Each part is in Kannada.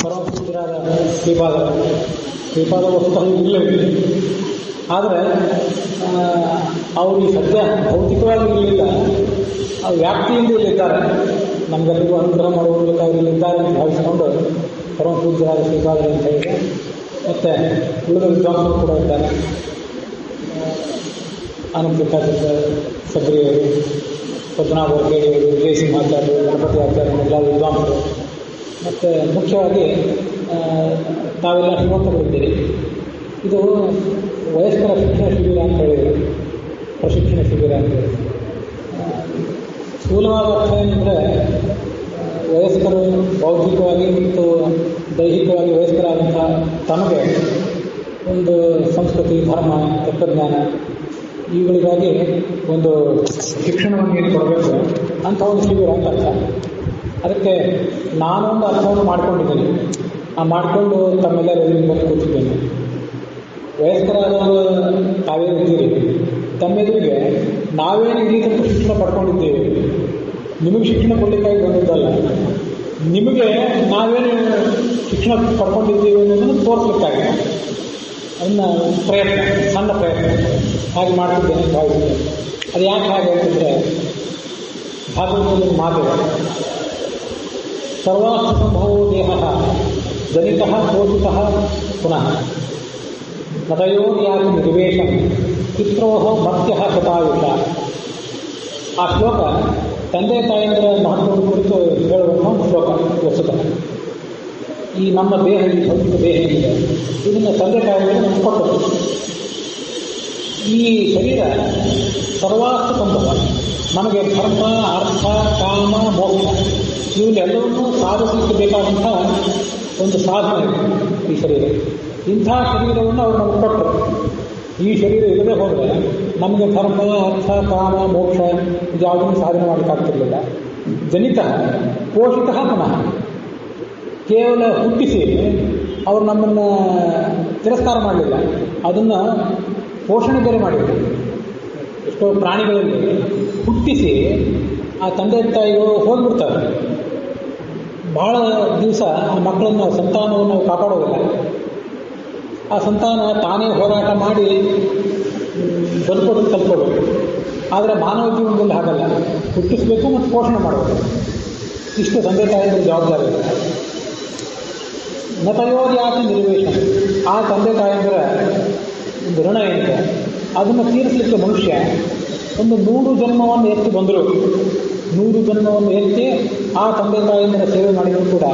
ಪರಮಪೂಜ್ಯರಾದ ಶ್ರೀಪಾದ ವಸ್ತುಗಳು ಇರಲಿಲ್ಲ. ಆದರೆ ಅವರು ಈ ಸದ್ಯ ಭೌತಿಕವಾಗಿ ಇರಲಿಲ್ಲ, ವ್ಯಾಪ್ತಿಯಿಂದ ಇಲ್ಲಿದ್ದಾರೆ, ನಮಗೆಲ್ಲರಿಗೂ ಅನುಗ್ರಹ ಮಾಡುವುದಕ್ಕಾಗಿ ಇಲ್ಲಿದ್ದಾರೆ ಅಂತ ಭಾವಿಸಿಕೊಂಡು ಪರಮಪೂಜ್ಯರಾದ ಶ್ರೀಪಾದರು ಅಂತ ಹೇಳಿದೆ. ಮತ್ತು ಉಳಿದ ವಿದ್ವಾಂಸರು ಕೂಡ ಇದ್ದಾರೆ, ಆನಂದಪ್ರಕಾಶ ಸಬ್ರಿಯವರು, ಪದ್ಮನಾಭ ವರ್ಗೇರಿಯವರು, ಜಯಸಿಂಹಾಚಾರ್ಯರು, ಗಣಪತಿ ಆಚಾರ್ಯರು, ಎಲ್ಲ ವಿದ್ವಾಂಸರು. ಮತ್ತು ಮುಖ್ಯವಾಗಿ ತಾವೆಲ್ಲ ಶ್ರೀಮಂತರಿದ್ದೀರಿ. ಇದು ವಯಸ್ಕರ ಶಿಕ್ಷಣ ಶಿಬಿರ ಅಂತ ಹೇಳಿದರು, ಪ್ರಶಿಕ್ಷಣ ಶಿಬಿರ ಅಂತ ಹೇಳಿ. ಸ್ಥೂಲವಾದ ಅರ್ಥ ಏನಂದರೆ, ವಯಸ್ಕರು ಬೌದ್ಧಿಕವಾಗಿ ಮತ್ತು ದೈಹಿಕವಾಗಿ ವಯಸ್ಕರಾದಂಥ ತಮಗೆ ಒಂದು ಸಂಸ್ಕೃತಿ, ಧರ್ಮ, ತತ್ವಜ್ಞಾನ ಇವುಗಳಿಗಾಗಿ ಒಂದು ಶಿಕ್ಷಣವನ್ನು ಏನು ಕೊಡಬೇಕು ಅಂತ ಒಂದು ಶಿಬಿರ ಅಂತ ಅರ್ಥ. ಅದಕ್ಕೆ ನಾನೊಂದು ಅರ್ಥವನ್ನು ಮಾಡಿಕೊಂಡಿದ್ದೀನಿ, ಮಾಡಿಕೊಂಡು ತಮ್ಮೆಲ್ಲರೂ ಬಂದು ಕೂತಿದ್ದೇನೆ. ವಯಸ್ಕರಾದವರು ತಾವೇ ಇದ್ದೀರಿ, ತಮ್ಮೆದುರಿಗೆ ನಾವೇನು ಇಲ್ಲಿ ತನಕ ಶಿಕ್ಷಣ ಪಡ್ಕೊಂಡಿದ್ದೇವೆ, ನಿಮಗೆ ಶಿಕ್ಷಣ ಕೊಡಲಿಕ್ಕಾಗಿ ಬಂದಿದ್ದಲ್ಲ, ನಿಮಗೆ ನಾವೇನು ಶಿಕ್ಷಣ ಪಡ್ಕೊಂಡಿದ್ದೀವಿ ಅನ್ನೋದನ್ನು ತೋರಿಸ್ಲಿಕ್ಕಾಗಿ ಅದನ್ನು ಪ್ರಯತ್ನ, ಸಣ್ಣ ಪ್ರಯತ್ನ ಹಾಗೆ ಮಾಡ್ತಿದ್ದೇನೆ ಭಾವಿಸಿದ್ದೇನೆ. ಅದು ಯಾಕೆ ಹಾಗೆ ಅಂತಂದರೆ, ಭಾಗವತದಲ್ಲಿ ಮಾತಿದೆ, ಸರ್ವಾರ್ಥ ಸಂಭವೋ ದೇಹ ಜನಿತಃ ಪೋಷಿತಃ ಪುನಃ ನತಯೋ ಯಾತಿ ನಿರ್ವೇಶಂ ಪಿತ್ರೋಹ ಮತ್ಯಃ ಶತಾಯುಷ. ಆ ಶ್ಲೋಕ ತಂದೆ ತಾಯಂದಿರ ಮಹತ್ವದ ಕುರಿತು ಹೇಳುವಂಥ ಒಂದು ಶ್ಲೋಕ. ವಸ್ತುತಃ ಈ ನಮ್ಮ ದೇಹ, ಈ ಭೌತಿಕ ದೇಹ ಇದೆ, ಇದನ್ನು ತಂದೆ ತಾಯಿಗಳು ನಮ್ಗೆ ಕೊಟ್ಟರು. ಈ ಶರೀರ ಸರ್ವಾರ್ಥ ಸಂಭವ, ನಮಗೆ ಧರ್ಮ, ಅರ್ಥ, ಕಾಮ, ಮೋಕ್ಷ ಇವುಗಳೆಲ್ಲವನ್ನೂ ಸಾಧಿಸಲಿಕ್ಕೆ ಬೇಕಾದಂಥ ಒಂದು ಸಾಧನೆ ಈ ಶರೀರ. ಇಂಥ ಶರೀರವನ್ನು ಅವರು ನಮಗೆ ಕೊಟ್ಟರು. ಈ ಶರೀರ ಇಲ್ಲದೆ ಹೋದರೆ ನಮಗೆ ಧರ್ಮ, ಅರ್ಥ, ಕಾಮ, ಮೋಕ್ಷ ಇದ್ಯಾವುದನ್ನು ಸಾಧನೆ ಮಾಡಲಿಕ್ಕಾಗ್ತಿರ್ಲಿಲ್ಲ. ಜನಿತ ಪೋಷಿತ ಪುನಃ, ಕೇವಲ ಹುಟ್ಟಿಸಿ ಅವರು ನಮ್ಮನ್ನು ತಿರಸ್ಕಾರ ಮಾಡಲಿಲ್ಲ, ಅದನ್ನು ಪೋಷಣೆ ಬೇರೆ ಮಾಡಿದರು. ಎಷ್ಟೋ ಪ್ರಾಣಿಗಳಲ್ಲಿ ಹುಟ್ಟಿಸಿ ಆ ತಂದೆ ತಾಯಿಗಳು ಹೋಗಿಬಿಡ್ತಾರೆ, ಬಹಳ ದಿವಸ ಆ ಮಕ್ಕಳನ್ನು, ಸಂತಾನವನ್ನು ಕಾಪಾಡೋದಿಲ್ಲ. ಆ ಸಂತಾನ ತಾನೇ ಹೋರಾಟ ಮಾಡಿ ಬದುಕೋದನ್ನು ಕಲ್ತ್ಕೋಬೇಕು. ಆದರೆ ಮಾನವ ಜೀವನದಲ್ಲಿ ಹಾಗಲ್ಲ, ಹುಟ್ಟಿಸಬೇಕು ಮತ್ತು ಪೋಷಣೆ ಮಾಡಬೇಕು. ಇಷ್ಟು ತಂದೆ ತಾಯಿಗಳ ಜವಾಬ್ದಾರಿ ಇದೆ. ನತಯೋರ್ಯಾತಿ ನಿರ್ವೇಶನ, ಆ ತಂದೆ ತಾಯಿಗಳ ಒಂದು ಋಣ ಏನಿದೆ ಅದನ್ನು ತೀರಿಸಲಿಕ್ಕೆ ಮನುಷ್ಯ ಒಂದು 100 ಜನ್ಮವನ್ನು ಎತ್ತಿ ಬಂದರು, 100 ಜನ್ಮವನ್ನು ಎತ್ತಿ ಆ ತಂದೆ ತಾಯಿಯಿಂದ ಸೇವೆ ಮಾಡಿದರೂ ಕೂಡ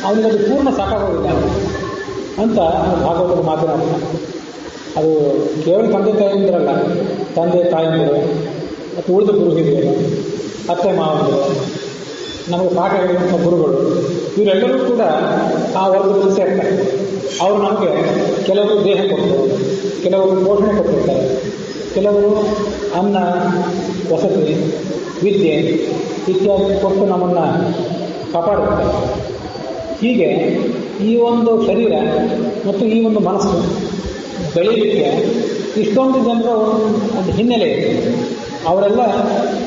ಅವನಿಗದು ಪೂರ್ಣ ಸಾಕಾಗೋದಿಲ್ಲ ಅಂತ ಭಾಗವತದ ಮಾತಿನ ಅರ್ಥ. ಅದು ಕೇವಲ ತಂದೆ ತಾಯಿಯಂದಿರಲ್ಲ, ತಂದೆ ತಾಯಿಯಂದಿರು ಮತ್ತು ಉಳಿದ ಗುರು ಹಿರಿಯರು, ಅತ್ತೆ ಮಾವಂದಿರು, ನಮಗೆ ಪಾಠ ಹೇಳುವಂಥ ಗುರುಗಳು, ಇವರೆಲ್ಲರೂ ಕೂಡ ಆ ವರ್ಗದಲ್ಲಿ ಸೇರ್ತಾರೆ. ಅವರು ನಮಗೆ ಕೆಲವರು ದೇಹ ಕೊಟ್ಟರು, ಕೆಲವರು ಪೋಷಣೆ ಕೊಟ್ಟಿರ್ತಾರೆ, ಕೆಲವರು ಅನ್ನ, ವಸತಿ, ವಿದ್ಯೆ ಇತ್ಯಾದಿ ಕೊಟ್ಟು ನಮ್ಮನ್ನು ಕಾಪಾಡುತ್ತಾರೆ. ಹೀಗೆ ಈ ಒಂದು ಶರೀರ ಮತ್ತು ಈ ಒಂದು ಮನಸ್ಸು ಬೆಳೀಲಿಕ್ಕೆ ಇಷ್ಟೊಂದು ಜನರ ಒಂದು ಹಿನ್ನೆಲೆ ಇದೆ. ಅವರೆಲ್ಲ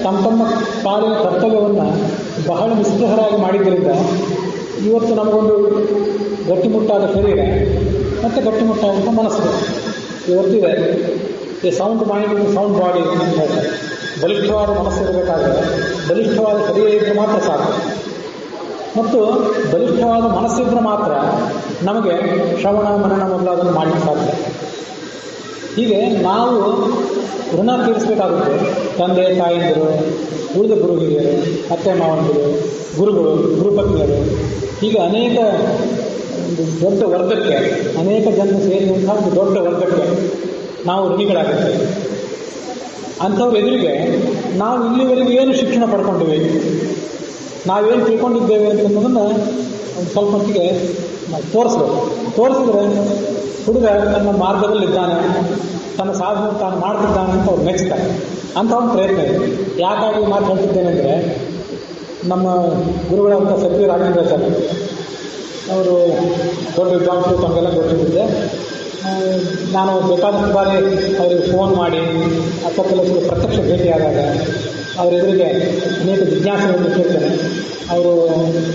ತಮ್ಮ ತಮ್ಮ ಪಾಲಿನ ಕರ್ತವ್ಯವನ್ನು ಬಹಳ ನಿಸ್ಪೃಹರಾಗಿ ಮಾಡಿದ್ದರಿಂದ ಇವತ್ತು ನಮಗೊಂದು ಗಟ್ಟಿಮುಟ್ಟಾದ ಶರೀರ ಮತ್ತು ಗಟ್ಟಿಮುಟ್ಟಾದಂಥ ಮನಸ್ಸು ಇವತ್ತಿದೆ. ಈ ಸೌಂಡ್ ಮೈಂಡ್, ಸೌಂಡ್ ಬಾಡಿ ಅಂತ ಹೇಳ್ತಾರೆ. ಬಲಿಷ್ಠವಾದ ಮನಸ್ಸು ಇರಬೇಕಾದ್ರೆ ಬಲಿಷ್ಠವಾದ ಶರೀರ ಇದ್ದರೆ ಮಾತ್ರ ಸಾಕು, ಮತ್ತು ಬಲಿಷ್ಠವಾದ ಮನಸ್ಸಿದ್ರೆ ಮಾತ್ರ ನಮಗೆ ಶ್ರವಣ, ಮನನ ಮೊದಲಾದನ್ನು ಮಾಡಲಿಕ್ಕೆ ಸಾಧ್ಯ. ಹೀಗೆ ನಾವು ಋಣ ತೀರಿಸಬೇಕಾಗುತ್ತೆ. ತಂದೆ ತಾಯಿಯಂದಿರು, ಉಳಿದ ಗುರು ಹಿರಿಯರು, ಅತ್ತೆ ಮಾವಂದಿರು, ಗುರುಗಳು, ಗುರುಪತ್ನಿಯರು, ಹೀಗೆ ಅನೇಕ ಒಂದು ದೊಡ್ಡ ವರ್ಗಕ್ಕೆ, ಅನೇಕ ಜನ ಸೇರಿದಂಥ ಒಂದು ದೊಡ್ಡ ವರ್ಗಕ್ಕೆ ನಾವು ಋಣಿಗಳಾಗುತ್ತೇವೆ. ಅಂಥವ್ರ ಎದುರಿಗೆ ನಾವು ಇಲ್ಲಿವರೆಗೆ ಏನು ಶಿಕ್ಷಣ ಪಡ್ಕೊಂಡಿವೆ, ನಾವೇನು ತಿಳ್ಕೊಂಡಿದ್ದೇವೆ ಅಂತನ್ನೋದನ್ನು ಒಂದು ಸ್ವಲ್ಪ ಮಟ್ಟಿಗೆ ನಾವು ತೋರಿಸ್ಬೇಕು. ತೋರಿಸಿದ್ರೆ ಹುಡುಗ ತನ್ನ ಮಾರ್ಗದಲ್ಲಿದ್ದಾನೆ, ತನ್ನ ಸಾಧನೆ ತಾನು ಮಾಡ್ತಿದ್ದಾನೆ ಅಂತ ಅವ್ರು ಮೆಚ್ಚುತ್ತಾರೆ. ಅಂಥ ಒಂದು ಪ್ರಯತ್ನ ಇದೆ. ಯಾಕಾಗಿ ಮಾತು ಹೇಳ್ತಿದ್ದೇನೆ ಅಂದರೆ, ನಮ್ಮ ಗುರುಗಳಂಥ ಸತ್ಯ ರಾಜೇಂದ್ರಾಚಾರ್ಯ ಅವರು ದೊಡ್ಡ ವಿದ್ವಾಂಸರು, ತಮಗೆಲ್ಲ ಗೊತ್ತಿದ್ದೆ. ನಾನು ಬೇಕಾದಷ್ಟು ಬಾರಿ ಅವರಿಗೆ ಫೋನ್ ಮಾಡಿ ಅಕ್ಕಪಕ್ಕದಲ್ಲಿ ಪ್ರತ್ಯಕ್ಷ ಭೇಟಿಯಾದಾಗ ಅವರ ಎದುರಿಗೆ ಅನೇಕ ಜಿಜ್ಞಾಸೆಗಳನ್ನು ಕೇಳ್ತೇನೆ. ಅವರು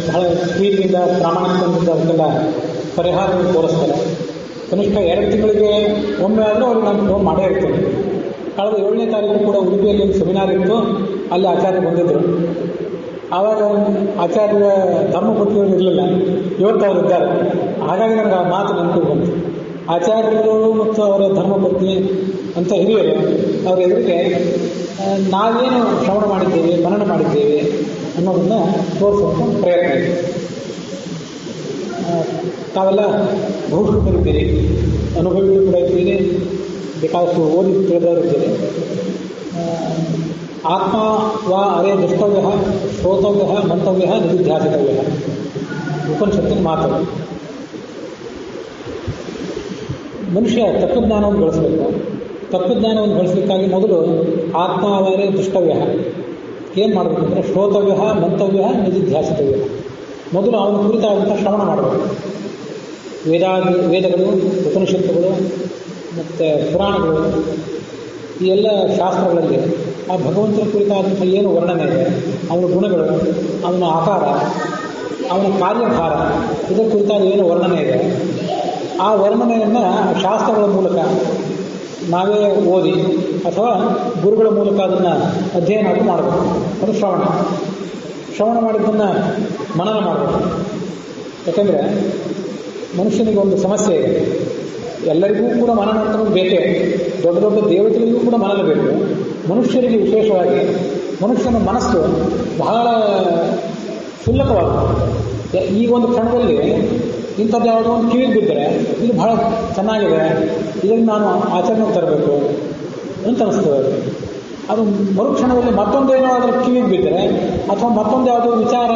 ಬಹಳ ಪ್ರೀತಿಯಿಂದ ಪ್ರಾಮಾಣಿಕತೆಯಿಂದ ಬಂದು ಅದಕ್ಕೆಲ್ಲ ಪರಿಹಾರವನ್ನು ತೋರಿಸ್ತಾರೆ. ಕನಿಷ್ಠ 2 ತಿಂಗಳಿಗೆ ಒಮ್ಮೆ ಆದರೂ ಅವ್ರಿಗೆ ನಾನು ಫೋನ್ ಮಾಡೇ ಇರ್ತೀನಿ. ಕಳೆದ 7ನೇ ತಾರೀಕು ಕೂಡ ಉಡುಪಿಯಲ್ಲಿ ಒಂದು ಸೆಮಿನಾರ್ ಇತ್ತು, ಅಲ್ಲಿ ಆಚಾರ್ಯ ಬಂದಿದ್ದರು. ಆವಾಗ ಆಚಾರ್ಯ ಧರ್ಮಪತ್ನಿಯವರು ಇರಲಿಲ್ಲ, ಇವತ್ತು ಅವರು ಇದ್ದಾರೆ. ಹಾಗಾಗಿ ನನಗೆ ಆ ಮಾತು ನೆನಪು ಬಂತು. ಆಚಾರ್ಯರು ಮತ್ತು ಅವರ ಧರ್ಮಪತ್ನಿ ಅಂತ ಹಿರಿಯರು ಅವರ ಎದುರಿಗೆ ನಾವೇನು ಶ್ರವಣ ಮಾಡಿದ್ದೇವೆ, ಮನನ ಮಾಡಿದ್ದೇವೆ ಅನ್ನೋದನ್ನು ತೋರಿಸುವಂಥ ಪ್ರಯತ್ನ ಇದೆ. ತಾವೆಲ್ಲ ಬಹುಶ್ರುತರಿದ್ದೀರಿ, ಅನುಭವಿಗಳು ಕೂಡ ಇದ್ದೀರಿ, ಬೇಕಾದಷ್ಟು ಓದಿ ತಿಳಿದವರು ಇದ್ದೀರಿ. ಆತ್ಮ ವಾ ಅರೇ ದ್ರಷ್ಟವ್ಯ ಶ್ರೋತವ್ಯ ಮಂತವ್ಯ ನಿಧಿಧ್ಯಾಸಿತವ್ಯ ಉಪನಿಷತ್ತಿನ ಮಾತು. ಮನುಷ್ಯ ತತ್ವಜ್ಞಾನವನ್ನು ಗಳಿಸಬೇಕು. ತತ್ವಜ್ಞಾನವನ್ನು ಗಳಿಸಲಿಕ್ಕಾಗಿ ಮೊದಲು ಆತ್ಮ ಅವರೇ ದ್ರಷ್ಟವ್ಯ ಏನು ಮಾಡಬೇಕು ಅಂದರೆ ಶ್ರೋತವ್ಯ ಮಂತವ್ಯ ನಿಧಿಧ್ಯಾಸಿತವ್ಯ. ಮೊದಲು ಅವನ ಕುರಿತಾದಂಥ ಶ್ರವಣ ಮಾಡಬೇಕು. ವೇದಗಳು, ಉಪನಿಷತ್ತುಗಳು ಮತ್ತು ಪುರಾಣಗಳು, ಈ ಎಲ್ಲ ಶಾಸ್ತ್ರಗಳಲ್ಲಿ ಆ ಭಗವಂತನ ಕುರಿತಾದಂಥ ಏನು ವರ್ಣನೆ ಇದೆ, ಅವನ ಗುಣಗಳು, ಅವನ ಆಕಾರ, ಅವನ ಕಾರ್ಯಭಾರ, ಇದರ ಕುರಿತಾದ ಏನು ವರ್ಣನೆ ಇದೆ, ಆ ವರ್ಣನೆಯನ್ನು ಶಾಸ್ತ್ರಗಳ ಮೂಲಕ ನಾವೇ ಓದಿ ಅಥವಾ ಗುರುಗಳ ಮೂಲಕ ಅದನ್ನು ಅಧ್ಯಯನ ಮಾಡಬೇಕು. ಅದು ಶ್ರವಣ ಮಾಡಿದ್ದನ್ನು ಮನನ ಮಾಡಬೇಕು. ಯಾಕೆಂದರೆ ಮನುಷ್ಯನಿಗೆ ಒಂದು ಸಮಸ್ಯೆ ಇದೆ. ಎಲ್ಲರಿಗೂ ಕೂಡ ಮನನ ಅಂತ ಬೇಕೇ. ದೊಡ್ಡ ದೊಡ್ಡ ದೇವತೆಗಳಿಗೂ ಕೂಡ ಮನನ ಬೇಕು. ಮನುಷ್ಯರಿಗೆ ವಿಶೇಷವಾಗಿ ಮನುಷ್ಯನ ಮನಸ್ಸು ಬಹಳ ಕ್ಷುಲ್ಲಕವಾಗುತ್ತೆ. ಈ ಒಂದು ಕ್ಷಣದಲ್ಲಿ ಇಂಥದ್ದು ಯಾವುದೋ ಒಂದು ಕಿವಿಗೆ ಬಿದ್ದರೆ ಇದು ಬಹಳ ಚೆನ್ನಾಗಿದೆ, ಇದನ್ನು ನಾನು ಆಚರಣೆಗೆ ತರಬೇಕು ಅಂತ ಅನಿಸ್ತದೆ. ಅದು ಮರುಕ್ಷಣದಲ್ಲಿ ಮತ್ತೊಂದೇನೋ ಅದರ ಕಿವಿಗೆ ಬಿದ್ದರೆ ಅಥವಾ ಮತ್ತೊಂದು ಯಾವುದೋ ವಿಚಾರ,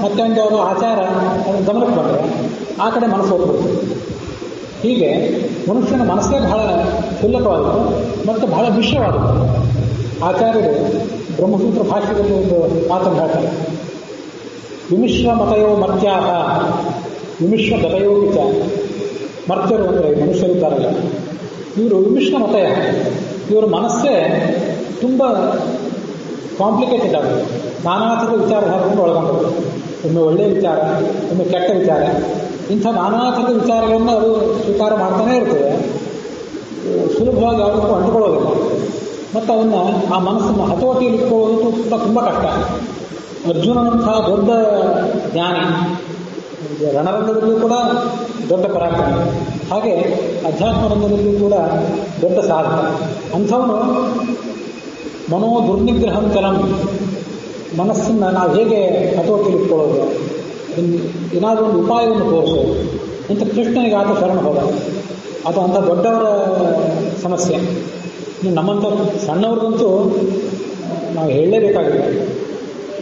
ಮತ್ತೊಂದು ಯಾವುದೋ ಆಚಾರ ಅದನ್ನು ಗಮನಕ್ಕೆ ಬಂದರೆ ಆ ಕಡೆ ಮನಸ್ಸು ಹೋಗ್ಬಿಡುತ್ತೆ. ಹೀಗೆ ಮನುಷ್ಯನ ಮನಸ್ಸೇ ಬಹಳ ಕ್ಷುಲ್ಲಕವಾದದ್ದು ಮತ್ತು ಬಹಳ ಮಿಶ್ರವಾದದ್ದು. ಆಚಾರ್ಯರು ಬ್ರಹ್ಮಸೂತ್ರ ಭಾಷ್ಯದಲ್ಲಿ ಒಂದು ಮಾತನ್ನು ಹೇಳ್ತಾರೆ, ವಿಮಿಶ್ರ ಮತಯೋ ಮರ್ತ್ಯಾಹ ವಿಮಿಶ್ರ ಗತಯೋ ವಿಚ. ಮರ್ತ್ಯರು ಅಂದರೆ ಮನುಷ್ಯರಿದ್ದಾರಲ್ಲ, ಇವರು ವಿಮಿಶ್ರ ಮತಯ, ಇವರ ಮನಸ್ಸೇ ತುಂಬ ಕಾಂಪ್ಲಿಕೇಟೆಡ್ ಆಗುತ್ತೆ. ನಾನಾ ಥರದ ವಿಚಾರಧಾರೆಗಳನ್ನು ಒಳಗೊಂಡಿದೆ. ಒಮ್ಮೆ ಒಳ್ಳೆಯ ವಿಚಾರ, ಒಮ್ಮೆ ಕೆಟ್ಟ ವಿಚಾರ, ಇಂಥ ನಾನಾ ಥರದ ವಿಚಾರಗಳನ್ನು ಅದು ಸ್ವೀಕಾರ ಮಾಡ್ತಾನೇ ಇರ್ತದೆ. ಸುಲಭವಾಗಿ ಯಾವುದಕ್ಕೂ ಅಂಟುಕೊಳ್ಳೋದಿಲ್ಲ. ಮತ್ತು ಅದನ್ನು ಆ ಮನಸ್ಸನ್ನು ಹತೋಟಿಯಲ್ಲಿ ಇಟ್ಕೊಳ್ಳೋದು ಕೂಡ ತುಂಬ ಕಷ್ಟ. ಅರ್ಜುನನಂಥ ದೊಡ್ಡ ಜ್ಞಾನಿ, ರಣರಂಗದಲ್ಲೂ ಕೂಡ ದೊಡ್ಡ ಪರಾಕ್ರಮ, ಹಾಗೆ ಅಧ್ಯಾತ್ಮ ರಂಗದಲ್ಲೂ ಕೂಡ ದೊಡ್ಡ ಸಾಧಕ. ಅಂಥವನು ಮನೋ ದುರ್ನಿಗ್ರಹಂ ಚಲಂ, ಮನಸ್ಸನ್ನು ನಾವು ಹೇಗೆ ಹತೋಟಿಯಲ್ಲಿ ಇಟ್ಕೊಳ್ಳೋದು, ಏನಾದರೂ ಒಂದು ಉಪಾಯವನ್ನು ತೋರಿಸೋದು ಅಂತ ಕೃಷ್ಣನಿಗೆ ಆತ ಶರಣ ಹೋದ. ಅದು ಅಂಥ ದೊಡ್ಡವರ ಸಮಸ್ಯೆ. ನಮ್ಮಂಥ ಸಣ್ಣವ್ರಿಗಂತೂ ನಾವು ಹೇಳಲೇಬೇಕಾಗಿಲ್ಲ.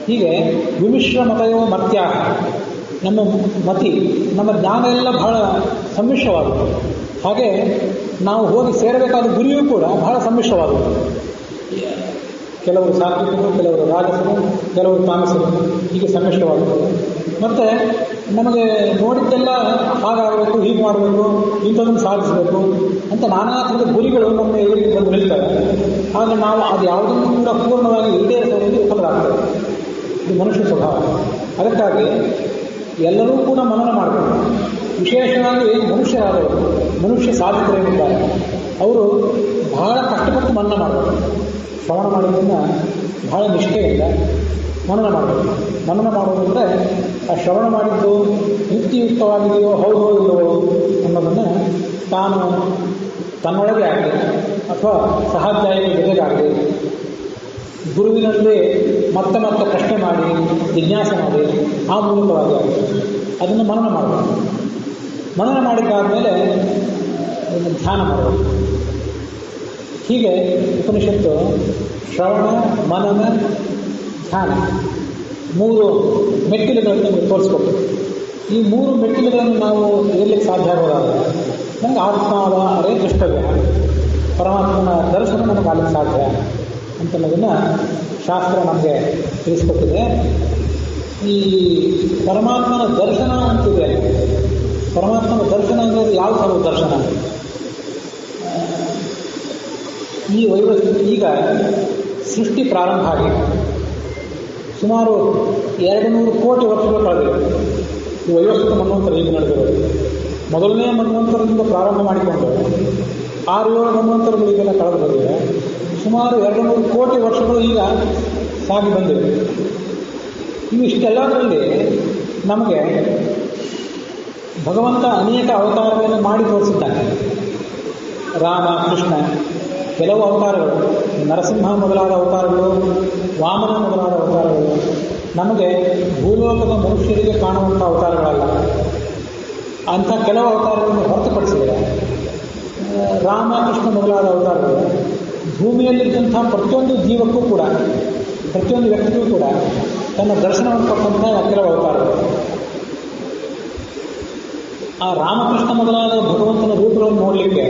ಹೀಗೆ ವಿಮಿಶ್ರ ಮತಯೋ ಮರ್ತ್ಯಾಹ, ನಮ್ಮ ಮತಿ, ನಮ್ಮ ಜ್ಞಾನ ಎಲ್ಲ ಬಹಳ ಸಮ್ಮಿಶ್ರವಾದದ್ದು. ಹಾಗೆ ನಾವು ಹೋಗಿ ಸೇರಬೇಕಾದ ಗುರಿಯೂ ಕೂಡ ಬಹಳ ಸಮ್ಮಿಶ್ರವಾದದ್ದು. ಕೆಲವರು ಸಾತ್ವಿಕರು, ಕೆಲವರು ರಾಜಸರು, ಕೆಲವರು ತಾಮಸರು, ಹೀಗೆ ಸಮ್ಮಿಶ್ರವಾದದ್ದು. ಮತ್ತು ನಮಗೆ ನೋಡಿದ್ದೆಲ್ಲ ಹಾಗಾಗಬೇಕು, ಹೀಗೆ ಮಾಡಬೇಕು, ಇಂಥದನ್ನು ಸಾಧಿಸಬೇಕು ಅಂತ ನಾನಾ ಥರದ ಗುರಿಗಳು ನಮ್ಮ ಎದುರಿಗೆ ಬಂದು ನಿಲ್ತವೆ. ಆದರೆ ನಾವು ಅದು ಯಾವುದನ್ನು ಕೂಡ ಪೂರ್ಣವಾಗಿ ಈಡೇರಿಸೋದಕ್ಕೆ ವಿಫಲರಾಗ್ತದೆ. ಇದು ಮನುಷ್ಯ ಸ್ವಭಾವ. ಅದಕ್ಕಾಗಿ ಎಲ್ಲರೂ ಕೂಡ ಮನನ ಮಾಡಬೇಕು. ವಿಶೇಷವಾಗಿ ಮನುಷ್ಯರಾದವರು, ಮನುಷ್ಯ ಸಾಧಕರೇನಿದ್ದಾರೆ ಅವರು ಬಹಳ ಕಷ್ಟಪಟ್ಟು ಮನನ ಮಾಡಬೇಕು. ಶ್ರವಣ ಮಾಡೋದನ್ನು ಬಹಳ ನಿಷ್ಠೆಯಿಂದ ಮನನ ಮಾಡಬೇಕು. ಮನನ ಮಾಡೋದಂದರೆ ಆ ಶ್ರವಣ ಮಾಡಿದ್ದು ಯುಕ್ತಿಯುಕ್ತವಾಗಿದೆಯೋ ಹೌದೋ ಇಲ್ಲವೋ ಅನ್ನೋದನ್ನು ತಾನು ತನ್ನೊಳಗೆ ಆಗಲಿ ಅಥವಾ ಸಹಾಧ್ಯಾಯಿಗಳ ಜೊತೆಗಾಗಲಿ ಗುರುವಿನಲ್ಲಿ ಮತ್ತೆ ಮತ್ತೆ ಪ್ರಶ್ನೆ ಮಾಡಿ ಜಿಜ್ಞಾಸೆ ಮಾಡಿ ಆ ಮೂಲಕವಾಗಿ ಅದನ್ನು ಮನನ ಮಾಡಬೇಕು. ಮನನ ಮಾಡಿದ್ದಾದಮೇಲೆ ಧ್ಯಾನ ಮಾಡಬೇಕು. ಹೀಗೆ ಉಪನಿಷತ್ತು ಶ್ರವಣ, ಮನನ, ಧ್ಯಾನ 3 ಮೆಟ್ಟಿಲುಗಳನ್ನು ತೋರಿಸ್ಕೊಟ್ಟು, ಈ 3 ಮೆಟ್ಟಿಲುಗಳನ್ನು ನಾವು ಏರ್ಲಿಕ್ಕೆ ಸಾಧ್ಯ ಆಗೋದಾದರೆ ನನಗೆ ಆತ್ಮದ ಅರೇ ದೃಷ್ಟವ್ಯ, ಪರಮಾತ್ಮನ ದರ್ಶನ ನನಗೆ ಆಗಲಿಕ್ಕೆ ಸಾಧ್ಯ ಅಂತನ್ನೋದನ್ನು ಶಾಸ್ತ್ರ ನಮಗೆ ತಿಳಿಸ್ಕೊಟ್ಟಿದೆ. ಈ ಪರಮಾತ್ಮನ ದರ್ಶನ ಅಂತಿದೆ. ಪರಮಾತ್ಮನ ದರ್ಶನ ಅಂದರೆ ಯಾವ ಥರದ ದರ್ಶನ? ಈ ಈಗ ಸೃಷ್ಟಿ ಪ್ರಾರಂಭ ಆಗಿ ಸುಮಾರು 200 ಕೋಟಿ ವರ್ಷಗಳು ಕಳೆದಿವೆ. ಈ ವಯೋಸ್ಥ ಮನ್ವಂತರ ಈಗ ನಡೆದಿರೋದು. ಮೊದಲನೇ ಮನ್ವಂತರದಿಂದ ಪ್ರಾರಂಭ ಮಾಡಿಕೊಂಡು 6-7 ಮನ್ವಂತರಗಳಿಗೆಲ್ಲ ಕಳೆದು ಬಂದಿವೆ. ಸುಮಾರು 200 ಕೋಟಿ ವರ್ಷಗಳು ಈಗ ಸಾಗಿ ಬಂದಿವೆ. ಇವಿಷ್ಟೆಲ್ಲದರಲ್ಲಿ ನಮಗೆ ಭಗವಂತ ಅನೇಕ ಅವತಾರಗಳನ್ನು ಮಾಡಿ ತೋರಿಸಿದ್ದಾನೆ. ರಾಮ, ಕೃಷ್ಣ, ಕೆಲವು ಅವತಾರಗಳು, ನರಸಿಂಹ ಮೊದಲಾದ ಅವತಾರಗಳು, ವಾಮನ ಮೊದಲಾದ ಅವತಾರಗಳು ನಮಗೆ ಭೂಲೋಕದ ಮನುಷ್ಯರಿಗೆ ಕಾಣುವಂಥ ಅವತಾರಗಳಲ್ಲ. ಅಂಥ ಕೆಲವು ಅವತಾರಗಳನ್ನು ಹೊರತುಪಡಿಸಿದರೆ ರಾಮ, ಕೃಷ್ಣ ಮೊದಲಾದ ಅವತಾರಗಳು ಭೂಮಿಯಲ್ಲಿದ್ದಂಥ ಪ್ರತಿಯೊಂದು ಜೀವಕ್ಕೂ ಕೂಡ, ಪ್ರತಿಯೊಂದು ವ್ಯಕ್ತಿಗೂ ಕೂಡ ತನ್ನ ದರ್ಶನವನ್ನು ಕೊಟ್ಟಂಥ ಕೆಲವು ಅವತಾರಗಳು. ಆ ರಾಮಕೃಷ್ಣ ಮೊದಲಾದ ಭಗವಂತನ ರೂಪಗಳನ್ನು ನೋಡಲಿಕ್ಕೆ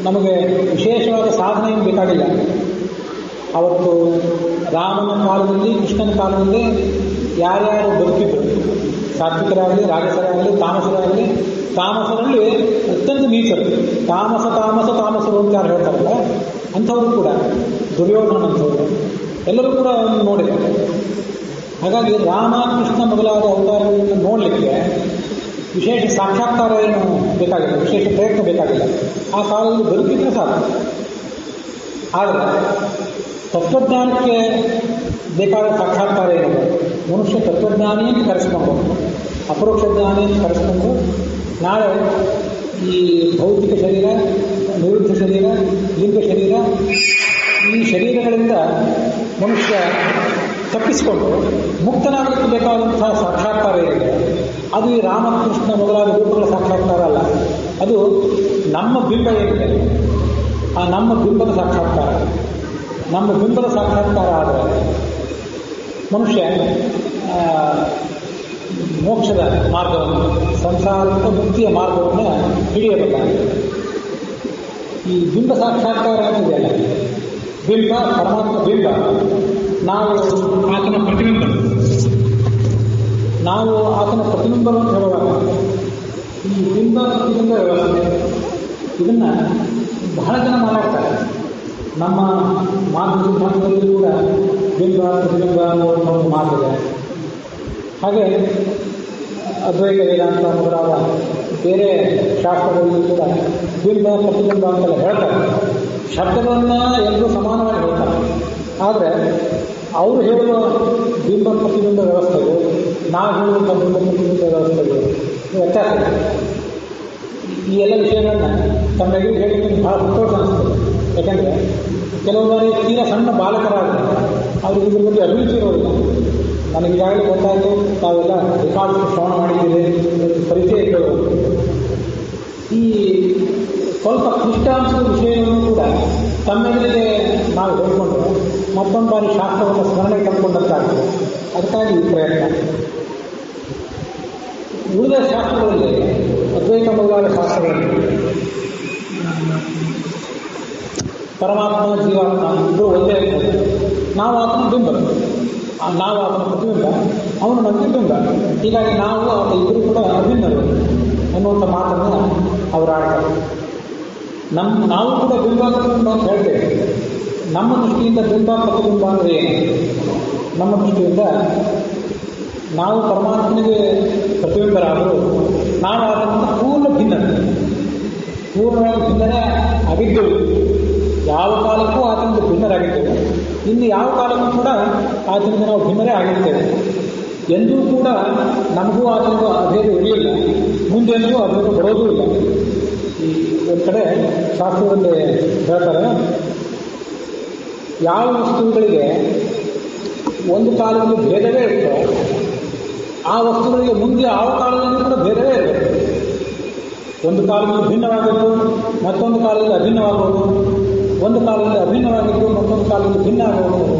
ನಮಗೆ ವಿಶೇಷವಾದ ಸಾಧನೆಯನ್ನು ಬೇಕಾಗಿಲ್ಲ. ಅವತ್ತು ರಾಮನ ಕಾಲದಲ್ಲಿ, ಕೃಷ್ಣನ ಕಾಲದಲ್ಲಿ ಯಾರ್ಯಾರು ಬದುಕಿದ್ರು, ಸಾತ್ವಿಕರಾಗಲಿ, ರಾಜಸರಾಗಲಿ, ತಾಮಸರಾಗಲಿ, ತಾಮಸರಲ್ಲಿ ಅತ್ಯಂತ ನೀಚರು, ತಾಮಸರು ಅಂತ ಯಾರು ಹೇಳ್ತಾರಲ್ಲ ಅಂಥವರು ಕೂಡ, ದುರ್ಯೋಧನ ಅಂಥವರು ಎಲ್ಲರೂ ಕೂಡ ಅವನು ನೋಡಿದ್ದಾರೆ. ಹಾಗಾಗಿ ರಾಮ, ಕೃಷ್ಣ ಮೊದಲಾದ ಅವತಾರಗಳನ್ನು ನೋಡಲಿಕ್ಕೆ ವಿಶೇಷ ಸಾಕ್ಷಾತ್ಕಾರ ಏನು ಬೇಕಾಗಿಲ್ಲ, ವಿಶೇಷ ಪ್ರಯತ್ನ ಬೇಕಾಗಿಲ್ಲ. ಆ ಕಾಲದಲ್ಲಿ ಬದುಕಿದ್ರೆ ಸಾಕು. ಆದರೆ ತತ್ವಜ್ಞಾನಕ್ಕೆ ಬೇಕಾದ ಸಾಕ್ಷಾತ್ಕಾರ ಏನಿದೆ, ಮನುಷ್ಯ ತತ್ವಜ್ಞಾನಿಯನ್ನು ಕರೆಸ್ಕೊಂಡು, ಅಪರೋಕ್ಷ ಜ್ಞಾನಿಯನ್ನು ಕರೆಸ್ಕೊಂಡು ನಾಳೆ ಈ ಭೌತಿಕ ಶರೀರ, ನಿರುದ್ಧ ಶರೀರ, ಲಿಂಗ ಶರೀರ, ಈ ಶರೀರಗಳಿಂದ ಮನುಷ್ಯ ತಪ್ಪಿಸಿಕೊಂಡು ಮುಕ್ತನಾಗಲಿಕ್ಕೆ ಬೇಕಾದಂತಹ ಸಾಕ್ಷಾತ್ಕಾರ ಏನಿದೆ ಅದು ಈ ರಾಮಕೃಷ್ಣ ಮೊದಲಾದ ರೂಪಗಳ ಸಾಕ್ಷಾತ್ಕಾರ ಅಲ್ಲ. ಅದು ನಮ್ಮ ಬಿಂಬ ಏನಿದೆ, ಆ ನಮ್ಮ ಬಿಂಬದ ಸಾಕ್ಷಾತ್ಕಾರ. ನಮ್ಮ ಬಿಂಬದ ಸಾಕ್ಷಾತ್ಕಾರ ಆದರೆ ಮನುಷ್ಯ ಮೋಕ್ಷದ ಮಾರ್ಗವನ್ನು, ಸಂಸಾರದ ಮುಕ್ತಿಯ ಮಾರ್ಗವನ್ನು ಹಿಡಿಯಬೇಕಾಗಿದೆ. ಈ ಬಿಂಬ ಸಾಕ್ಷಾತ್ಕಾರ ಅಂತಿದೆಯಲ್ಲ, ಬಿಂಬ ಪರಮಾತ್ಮ ಬಿಂಬ, ನಾವು ಆತನ ಪ್ರತಿಬಿಂಬ. ನಾವು ಆತನ ಪ್ರತಿಬಿಂಬವನ್ನು ಹೇಳುವಾಗ ಈ ಬಿಂಬ ಪ್ರತಿಬಿಂಬ ವ್ಯವಸ್ಥೆ ಇದನ್ನು ಬಹಳ ಜನ ಮಾತಾಡ್ತಾರೆ. ನಮ್ಮ ಮಾರ್ಗ ಸಿದ್ಧಾಂತದಲ್ಲಿ ಕೂಡ ಬಿಂಬ ಪ್ರತಿಬಿಂಬ ಅನ್ನುವಂಥ ಒಂದು ಮಾತಿದೆ. ಹಾಗೆ ಅದ್ವೈತ ವೇದಾಂತ ಮೊದಲಾದ ಬೇರೆ ಶಾಸ್ತ್ರಗಳಲ್ಲಿ ಕೂಡ ಬಿಂಬ ಪ್ರತಿಬಿಂಬ ಅಂತೆಲ್ಲ ಹೇಳ್ತಾರೆ. ಶಬ್ದಗಳನ್ನು ಎಲ್ಲರೂ ಸಮಾನವಾಗಿ ಹೇಳ್ತಾರೆ. ಆದರೆ ಅವರು ಹೇಳುವ ಬಿಂಬ ಪ್ರತಿಬಿಂಬ ವ್ಯವಸ್ಥೆಗಳು, ನಾವು ಹೇಳುವಂಥ ಬಿಂಬ ಪ್ರತಿಬಿಂಬ ವ್ಯವಸ್ಥೆಗಳು ವ್ಯತ್ಯಾಸ ಇದೆ. ಈ ಎಲ್ಲ ವಿಷಯಗಳನ್ನ ತಮ್ಮೆಲ್ಲರಿಗೂ ಹೇಳಲಿಕ್ಕೆ ಬಹಳ ಸಂತೋಷ ಅನಿಸ್ತದೆ. ಯಾಕೆಂದರೆ ಕೆಲವು ಬಾರಿ ತೀರಾ ಸಣ್ಣ ಬಾಲಕರಾದರೆ ಅವ್ರಿಗೆ ಇದ್ರ ಬಗ್ಗೆ ಅಭಿರುಚಿ ಇರೋದಿಲ್ಲ. ನನಗೆ ಈಗಾಗಲೇ ಗೊತ್ತಾಯಿತು, ತಾವೆಲ್ಲ ರೆಕಾರ್ಡ್ ಶ್ರವಣ ಮಾಡಿದ್ದೀರಿ, ಪರಿಚಯ ಇರೋದು. ಈ ಸ್ವಲ್ಪ ಕ್ಲಿಷ್ಟಾಂಶದ ವಿಷಯಗಳನ್ನು ಕೂಡ ತಮ್ಮೆಲ್ಲರಿಗೆ ನಾವು ಹೇಳ್ಕೊಂಡು ಮತ್ತೊಂದು ಬಾರಿ ಶಾಸ್ತ್ರವನ್ನು ಸ್ಮರಣೆಗೆ ತಂದುಕೊಂಡಂತಾಗ್ತದೆ. ಅದಕ್ಕಾಗಿ ಈ ಪ್ರಯತ್ನ. ಉಳಿದ ಶಾಸ್ತ್ರಗಳಲ್ಲಿ, ಅದ್ವೈತ ಮೊದಲಾದ ಶಾಸ್ತ್ರಗಳಲ್ಲಿ ಪರಮಾತ್ಮ, ಜೀವಾತ್ಮ ಇಬ್ಬರು ಒಂದೇ ಇರ್ತಾರೆ. ನಾವು ಆತನ ಬಿಂಬ, ನಾವು ಆತನ ಪ್ರತಿಬಿಂಬ, ಅವನು ನಮಗೆ ಬಿಂಬ. ಹೀಗಾಗಿ ನಾವು ಆತ ಇಬ್ಬರು ಕೂಡ ಅಭಿನ್ನರು ಅನ್ನುವಂಥ ಮಾತನ್ನು ಅವರು ಆಡ್ತಾರೆ. ನಾವು ಕೂಡ ಬಿಂಬ ಪ್ರತಿಬಿಂಬ ಅಂತ ಹೇಳ್ತೇವೆ. ನಮ್ಮ ದೃಷ್ಟಿಯಿಂದ ಬಿಂಬ ಪ್ರತಿಬಿಂಬ ಅಂದರೆ ಏನು? ನಮ್ಮ ದೃಷ್ಟಿಯಿಂದ ನಾವು ಪರಮಾತ್ಮನಿಗೆ ಪ್ರತಿಬಿಂಬರಾದರೂ ನಾವು ಆತನಿಂದ ಪೂರ್ಣವಾಗಿ ಭಿನ್ನರೇ ಆಗಿದ್ದೆವು. ಯಾವ ಕಾಲಕ್ಕೂ ಆತನಿಂದ ಭಿನ್ನರಾಗಿದ್ದೇವೆ. ಇನ್ನು ಯಾವ ಕಾಲಕ್ಕೂ ಕೂಡ ಆತನಿಂದ ನಾವು ಭಿನ್ನರೇ ಆಗಿರ್ತೇವೆ. ಎಂದೂ ಕೂಡ ನಮಗೂ ಆತನಿಗೂ ಅಭೇದ ಇರಲಿಲ್ಲ, ಮುಂದೆಂದೂ ಅಭೇದ ಬರೋದೂ ಇಲ್ಲ. ಈ ಒಂದು ಕಡೆ ಶಾಸ್ತ್ರದಲ್ಲಿ ಹೇಳ್ತಾರೆ, ಯಾವ ವಸ್ತುಗಳಿಗೆ ಒಂದು ಕಾಲದಲ್ಲಿ ಭೇದವೇ ಇರ್ತೋ ಆ ವಸ್ತುಗಳಿಗೆ ಮುಂದೆ ಯಾವ ಕಾಲದಲ್ಲಿ ಕೂಡ ಭೇದವೇ ಇರುತ್ತೆ. ಒಂದು ಕಾಲದಲ್ಲಿ ಭಿನ್ನವಾಗಿದ್ದು ಮತ್ತೊಂದು ಕಾಲದಲ್ಲಿ ಅಭಿನ್ನವಾಗುವುದು, ಒಂದು ಕಾಲದಲ್ಲಿ ಅಭಿನ್ನವಾಗಿದ್ದು ಮತ್ತೊಂದು ಕಾಲದಲ್ಲಿ ಭಿನ್ನ ಆಗುವುದು.